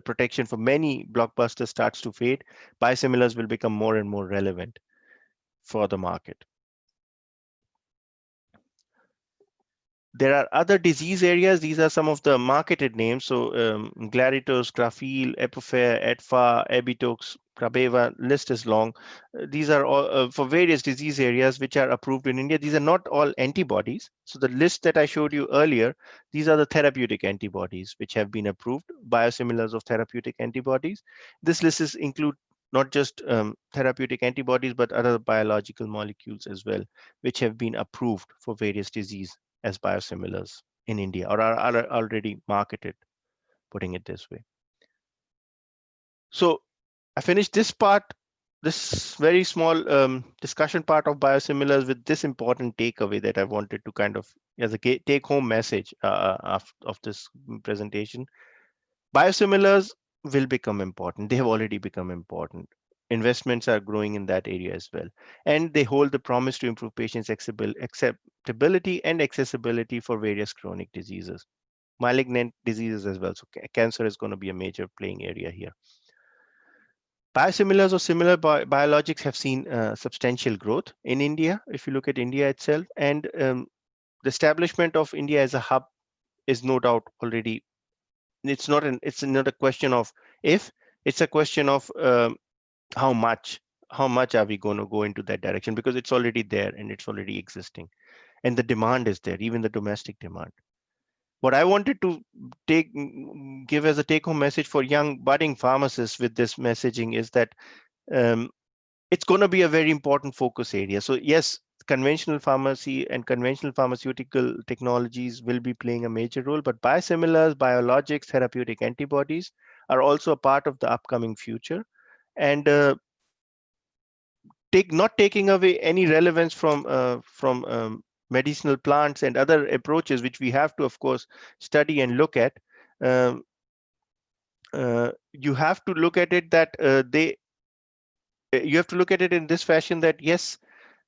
protection for many blockbusters starts to fade, biosimilars will become more and more relevant for the market. There are other disease areas. These are some of the marketed names. So Glaritos, Grafil, Epofare, Edfa, Ebitox, Krabeva, list is long. These are all for various disease areas which are approved in India. These are not all antibodies. So the list that I showed you earlier, these are the therapeutic antibodies which have been approved, biosimilars of therapeutic antibodies. This list is include not just therapeutic antibodies, but other biological molecules as well, which have been approved for various disease as biosimilars in India or are already marketed, putting it this way. So I finished this part, this very small discussion part of biosimilars with this important takeaway that I wanted to kind of as a take home message of this presentation. Biosimilars will become important. They have already become important. Investments are growing in that area as well. And they hold the promise to improve patients' acceptability and accessibility for various chronic diseases, malignant diseases as well. So cancer is going to be a major playing area here. Biosimilars or similar biologics have seen substantial growth in India, if you look at India itself. And the establishment of India as a hub is no doubt already, it's not a question of if, it's a question of how much are we going to go into that direction, because it's already there and it's already existing, and the demand is there, even the domestic demand. What I wanted to give as a take-home message for young budding pharmacists with this messaging is that it's going to be a very important focus area. So yes, conventional pharmacy and conventional pharmaceutical technologies will be playing a major role, but biosimilars, biologics, therapeutic antibodies are also a part of the upcoming future. And not taking away any relevance from medicinal plants and other approaches, which we have to, of course, study and look at. You have to look at it that you have to look at it in this fashion that yes,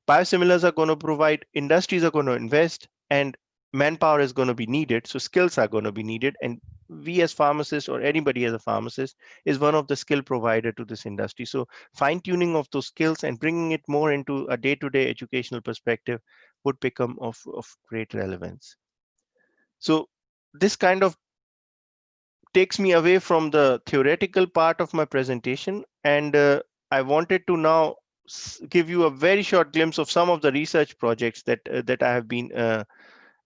biosimilars are going to provide, industries are going to invest, and manpower is going to be needed. So skills are going to be needed. And we as pharmacists, or anybody as a pharmacist, is one of the skill provider to this industry. So fine tuning of those skills and bringing it more into a day-to-day educational perspective would become of great relevance. So this kind of takes me away from the theoretical part of my presentation. And I wanted to now give you a very short glimpse of some of the research projects that that I have been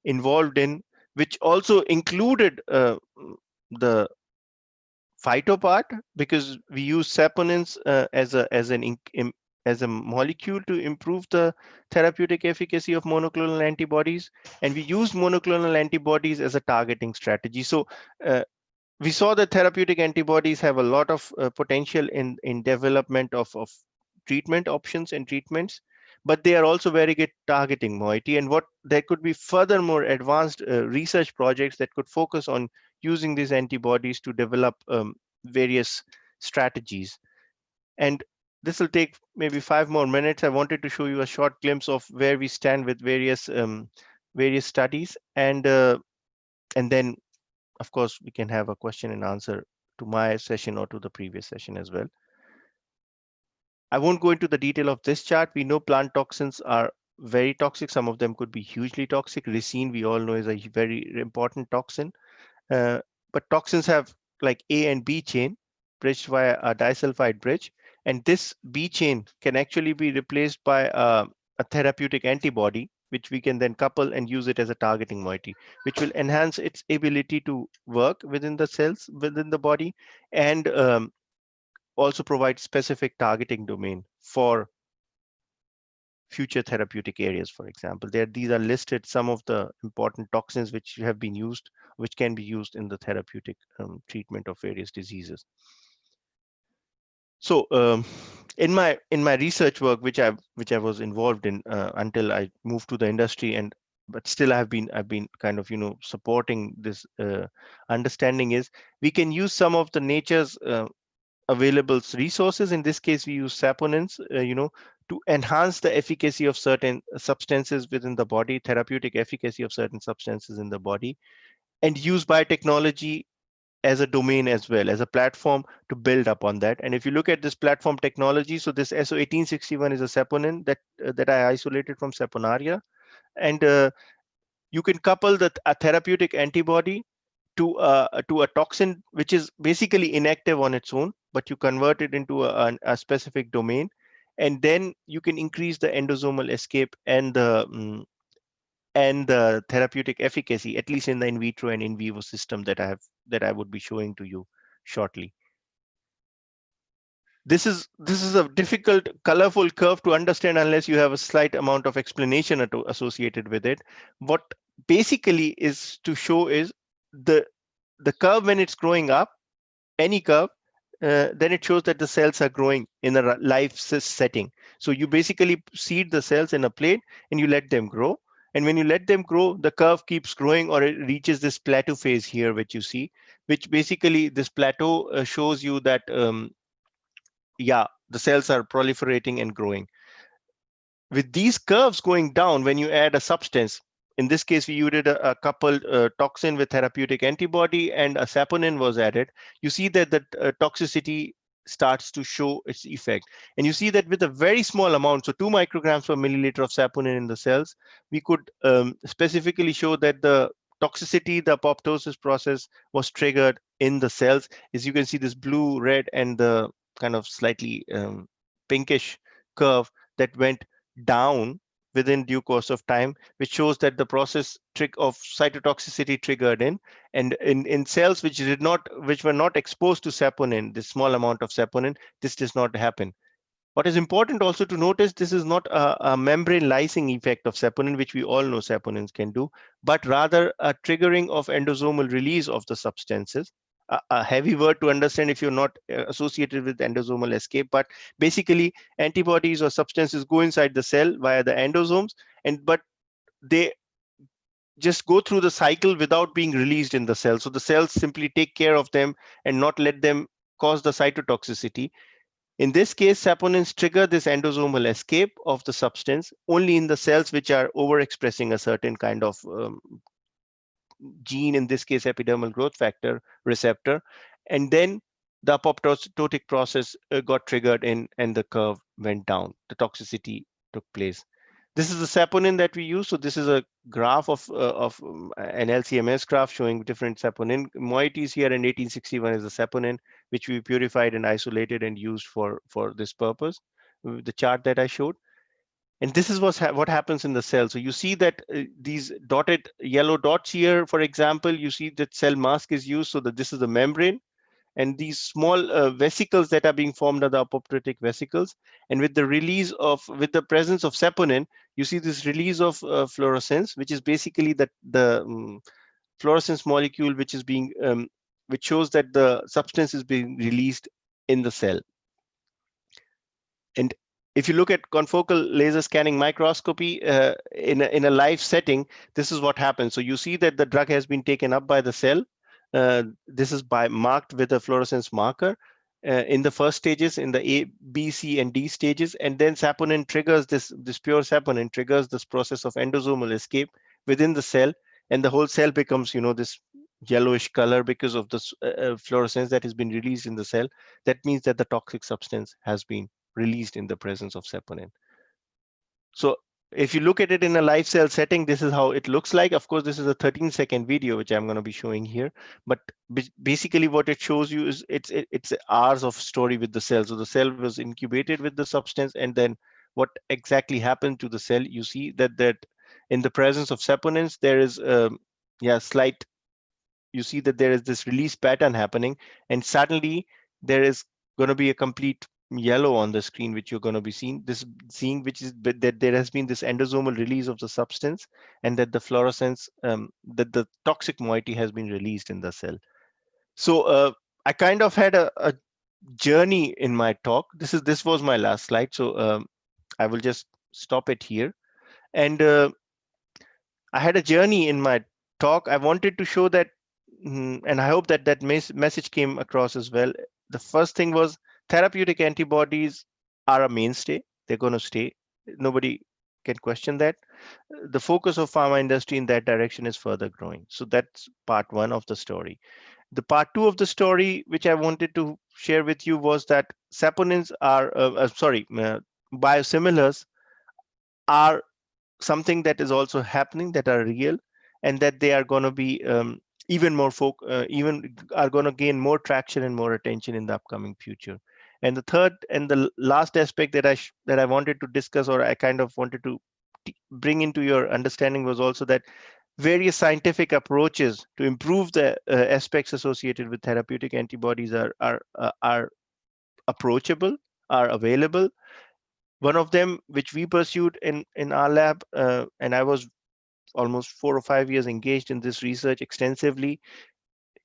involved in, which also included the phyto part, because we use saponins as a molecule to improve the therapeutic efficacy of monoclonal antibodies, and we use monoclonal antibodies as a targeting strategy. So we saw that therapeutic antibodies have a lot of potential in development of treatment options and treatments, but they are also very good targeting moiety. And what there could be further more advanced research projects that could focus on using these antibodies to develop various strategies. And this will take maybe 5 more minutes. I wanted to show you a short glimpse of where we stand with various studies, and then of course we can have a question and answer to my session or to the previous session as well. I won't go into the detail of this chart. We know plant toxins are very toxic. Some of them could be hugely toxic. Ricin, we all know, is a very important toxin. But toxins have like A and B chain bridged via a disulfide bridge. And this B chain can actually be replaced by a therapeutic antibody, which we can then couple and use it as a targeting moiety, which will enhance its ability to work within the cells, within the body, and also provide specific targeting domain for future therapeutic areas. For example, these are listed some of the important toxins which have been used, which can be used in the therapeutic treatment of various diseases. So in my research work, which I was involved in until I moved to the industry, but still I've been kind of supporting this understanding, is we can use some of the nature's available resources. In this case, we use saponins, to enhance the efficacy of certain substances within the body, therapeutic efficacy of certain substances in the body, and use biotechnology as a domain as well, as a platform to build upon that. And if you look at this platform technology, so this SO1861 is a saponin that I isolated from Saponaria, and you can couple a therapeutic antibody to a toxin which is basically inactive on its own, but you convert it into a specific domain, and then you can increase the endosomal escape and the therapeutic efficacy, at least in the in vitro and in vivo system that I would be showing to you shortly. This is a difficult, colorful curve to understand unless you have a slight amount of explanation associated with it. What basically is to show is the curve when it's growing up, any curve, then it shows that the cells are growing in a live setting. So you basically seed the cells in a plate and you let them grow. And when you let them grow, the curve keeps growing, or it reaches this plateau phase here, which you see, which basically this plateau shows you that yeah, the cells are proliferating and growing. With these curves going down, when you add a substance, in this case, we used a coupled toxin with therapeutic antibody and a saponin was added, you see that the toxicity starts to show its effect. And you see that with a very small amount, so 2 micrograms per milliliter of saponin in the cells, we could specifically show that the toxicity, the apoptosis process was triggered in the cells. As you can see, this blue, red, and the kind of slightly pinkish curve that went down within due course of time, which shows that the process of cytotoxicity triggered in, and in cells which were not exposed to saponin, this small amount of saponin, this does not happen. What is important also to notice, this is not a membrane lysing effect of saponin, which we all know saponins can do, but rather a triggering of endosomal release of the substances. A heavy word to understand if you're not associated with endosomal escape, but basically antibodies or substances go inside the cell via the endosomes, but they just go through the cycle without being released in the cell. So the cells simply take care of them and not let them cause the cytotoxicity. In this case, saponins trigger this endosomal escape of the substance only in the cells which are overexpressing a certain kind of gene, in this case epidermal growth factor receptor, and then the apoptotic process got triggered in, and the curve went down, the toxicity took place. This is the saponin that we use. So this is a graph of an LCMS graph showing different saponin moieties here, and 1861 is the saponin which we purified and isolated and used for this purpose, the chart that I showed. And this is what happens in the cell. So you see that these dotted yellow dots here, for example, you see that cell mask is used, so that this is the membrane, and these small vesicles that are being formed are the apoptotic vesicles. And with the presence of saponin, you see this release of fluorescence, which is basically the fluorescence molecule, which is being which shows that the substance is being released in the cell. And if you look at confocal laser scanning microscopy in a live setting, this is what happens. So you see that the drug has been taken up by the cell. This is marked with a fluorescence marker in the first stages, in the A, B, C, and D stages, and then saponin triggers this pure saponin triggers this process of endosomal escape within the cell, and the whole cell becomes, this yellowish color because of this fluorescence that has been released in the cell. That means that the toxic substance has been released in the presence of saponin. So if you look at it in a live cell setting, this is how it looks like. Of course, this is a 13-second video, which I'm going to be showing here. But basically what it shows you is it's hours of story with the cell. So the cell was incubated with the substance, and then what exactly happened to the cell, you see that in the presence of saponins, there is you see that there is this release pattern happening, and suddenly there is going to be a complete yellow on the screen, which you're going to be seeing, which is that there has been this endosomal release of the substance, and that the fluorescence, that the toxic moiety has been released in the cell. So I kind of had a journey in my talk. This was my last slide, so I will just stop it here. And I had a journey in my talk. I wanted to show that, and I hope that message came across as well. The first thing was therapeutic antibodies are a mainstay. They're going to stay. Nobody can question that. The focus of pharma industry in that direction is further growing. So that's part one of the story. The part two of the story, which I wanted to share with you, was that saponins are, biosimilars are something that is also happening, that are real. and that they are going to be even more even are going to gain more traction and more attention in the upcoming future. And the third and the last aspect that I wanted to discuss, or I kind of wanted to bring into your understanding, was also that various scientific approaches to improve the aspects associated with therapeutic antibodies are approachable, are available. One of them, which we pursued in our lab, and I was almost 4 or 5 years engaged in this research extensively.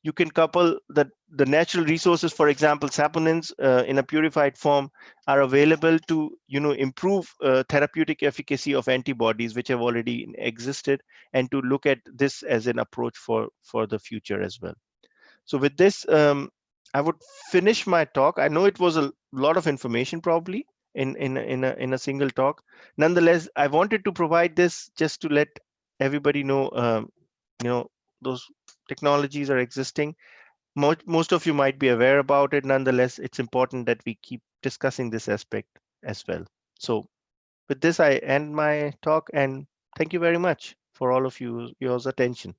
You can couple the natural resources, for example, saponins in a purified form are available to improve therapeutic efficacy of antibodies which have already existed, and to look at this as an approach for the future as well. So with this, I would finish my talk. I know it was a lot of information probably in a single talk. Nonetheless, I wanted to provide this just to let everybody know, those technologies are existing. Most of you might be aware about it. Nonetheless, it's important that we keep discussing this aspect as well. So with this, I end my talk, and thank you very much for all of your attention.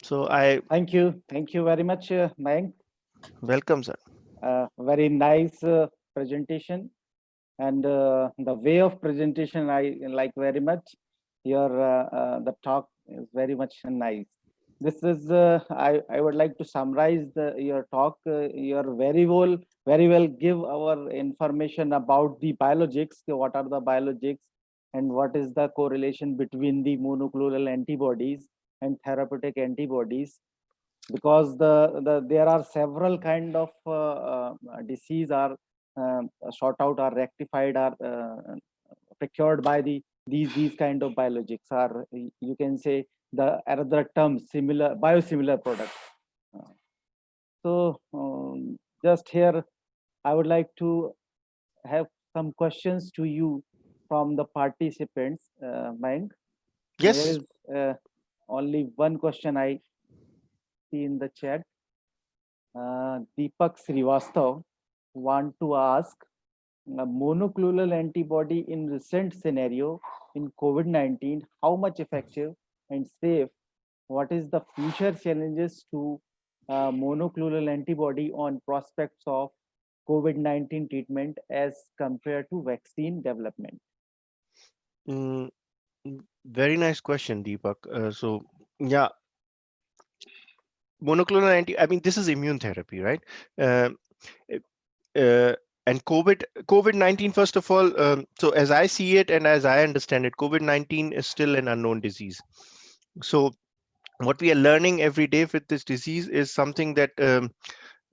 So Thank you very much, Mayank. welcome, sir. Very nice presentation, and the way of presentation I like very much. Your the talk is very much nice. This is I would like to summarize your talk. You're very well give our information about the biologics. What are the biologics, and what is the correlation between the monoclonal antibodies and therapeutic antibodies? Because there are several kind of disease are sought out or rectified or procured by these kind of biologics, or you can say the other term similar biosimilar products. So just here I would like to have some questions to you from the participants. Mayank, Yes. there is only one question I see in the chat. Deepak Srivastav want to ask, a monoclonal antibody in recent scenario in COVID-19, how much effective and safe? What is the future challenges to monoclonal antibody on prospects of COVID-19 treatment as compared to vaccine development? Very nice question, Deepak. So yeah, monoclonal I mean, this is immune therapy, right? And COVID-19, first of all, so as I see it and as I understand it, COVID-19 is still an unknown disease. So what we are learning every day with this disease is something that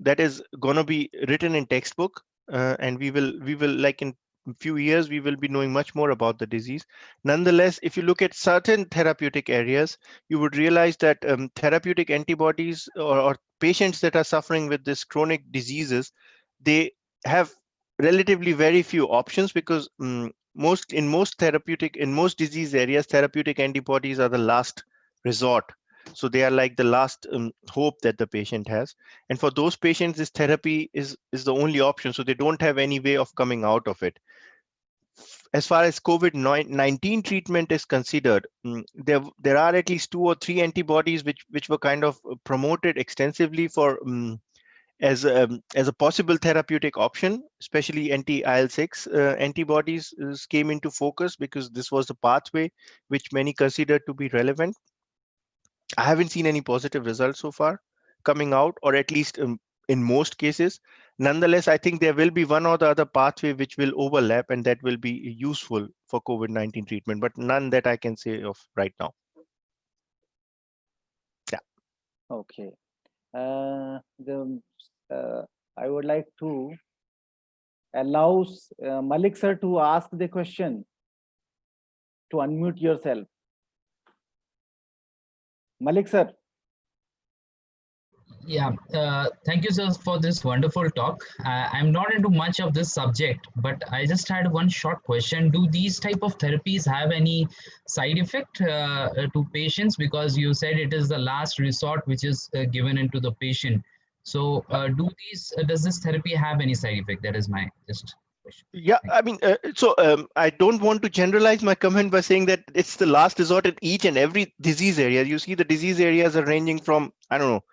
that is going to be written in textbook, and we will like in a few years we will be knowing much more about the disease. Nonetheless, if you look at certain therapeutic areas, you would realize that therapeutic antibodies or patients that are suffering with this chronic diseases, they have relatively very few options, because in most disease areas, therapeutic antibodies are the last resort. So they are like the last hope that the patient has. And for those patients, this therapy is the only option. So they don't have any way of coming out of it. As far as COVID-19 treatment is considered, there are at least 2 or 3 antibodies which were kind of promoted extensively for as a possible therapeutic option. Especially anti-IL-6 antibodies came into focus because this was the pathway which many considered to be relevant. I haven't seen any positive results so far coming out, or at least in most cases. Nonetheless, I think there will be one or the other pathway which will overlap, and that will be useful for COVID-19 treatment, but none that I can say of right now. Yeah. Okay. I would like to allow Malik sir to ask the question, to unmute yourself. Malik sir. Yeah, thank you, sir, for this wonderful talk. I'm not into much of this subject, but I just had one short question. Do these type of therapies have any side effect to patients? Because you said it is the last resort which is given into the patient. So does this therapy have any side effect? That is my just. question. Yeah, Thank I mean, I don't want to generalize my comment by saying that it's the last resort in each and every disease area. You see, the disease areas are ranging from, I don't know,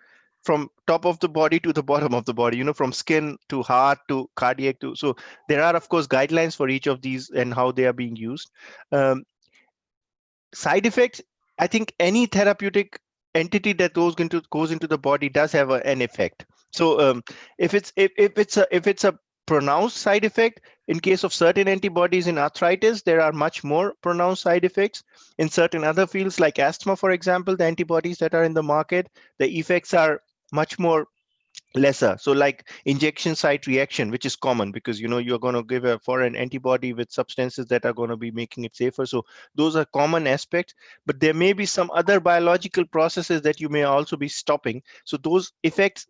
from top of the body to the bottom of the body, you know, from skin to heart to cardiac to. So there are, of course, guidelines for each of these and how they are being used. Side effects, I think any therapeutic entity that goes into the body does have an effect. So if it's a pronounced side effect, in case of certain antibodies in arthritis, there are much more pronounced side effects. In certain other fields like asthma, for example, the antibodies that are in the market, the effects are much more lesser. So like injection site reaction, which is common because you know you're going to give a foreign antibody with substances that are going to be making it safer. So those are common aspects, but there may be some other biological processes that you may also be stopping. So those effects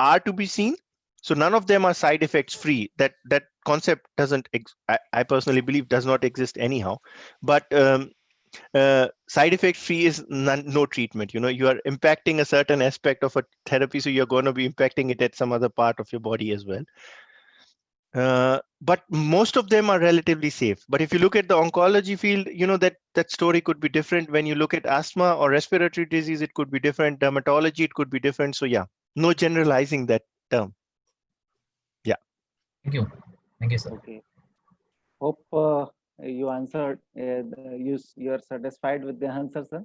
are to be seen. So none of them are side effects free. That concept doesn't I personally believe does not exist anyhow. But side effect free is no treatment. You know, you are impacting a certain aspect of a therapy, so you're going to be impacting it at some other part of your body as well. But most of them are relatively safe. But if you look at the oncology field, you know that story could be different. When you look at asthma or respiratory disease, it could be different. Dermatology, it could be different. So yeah, no generalizing that term. Yeah. Thank you, sir. Okay. Hope you answered. You're satisfied with the answer, sir.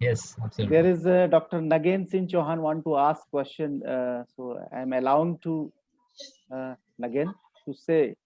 Yes, absolutely. There is Dr. Nagen Singh Chauhan want to ask question. So I'm allowing to Nagen to say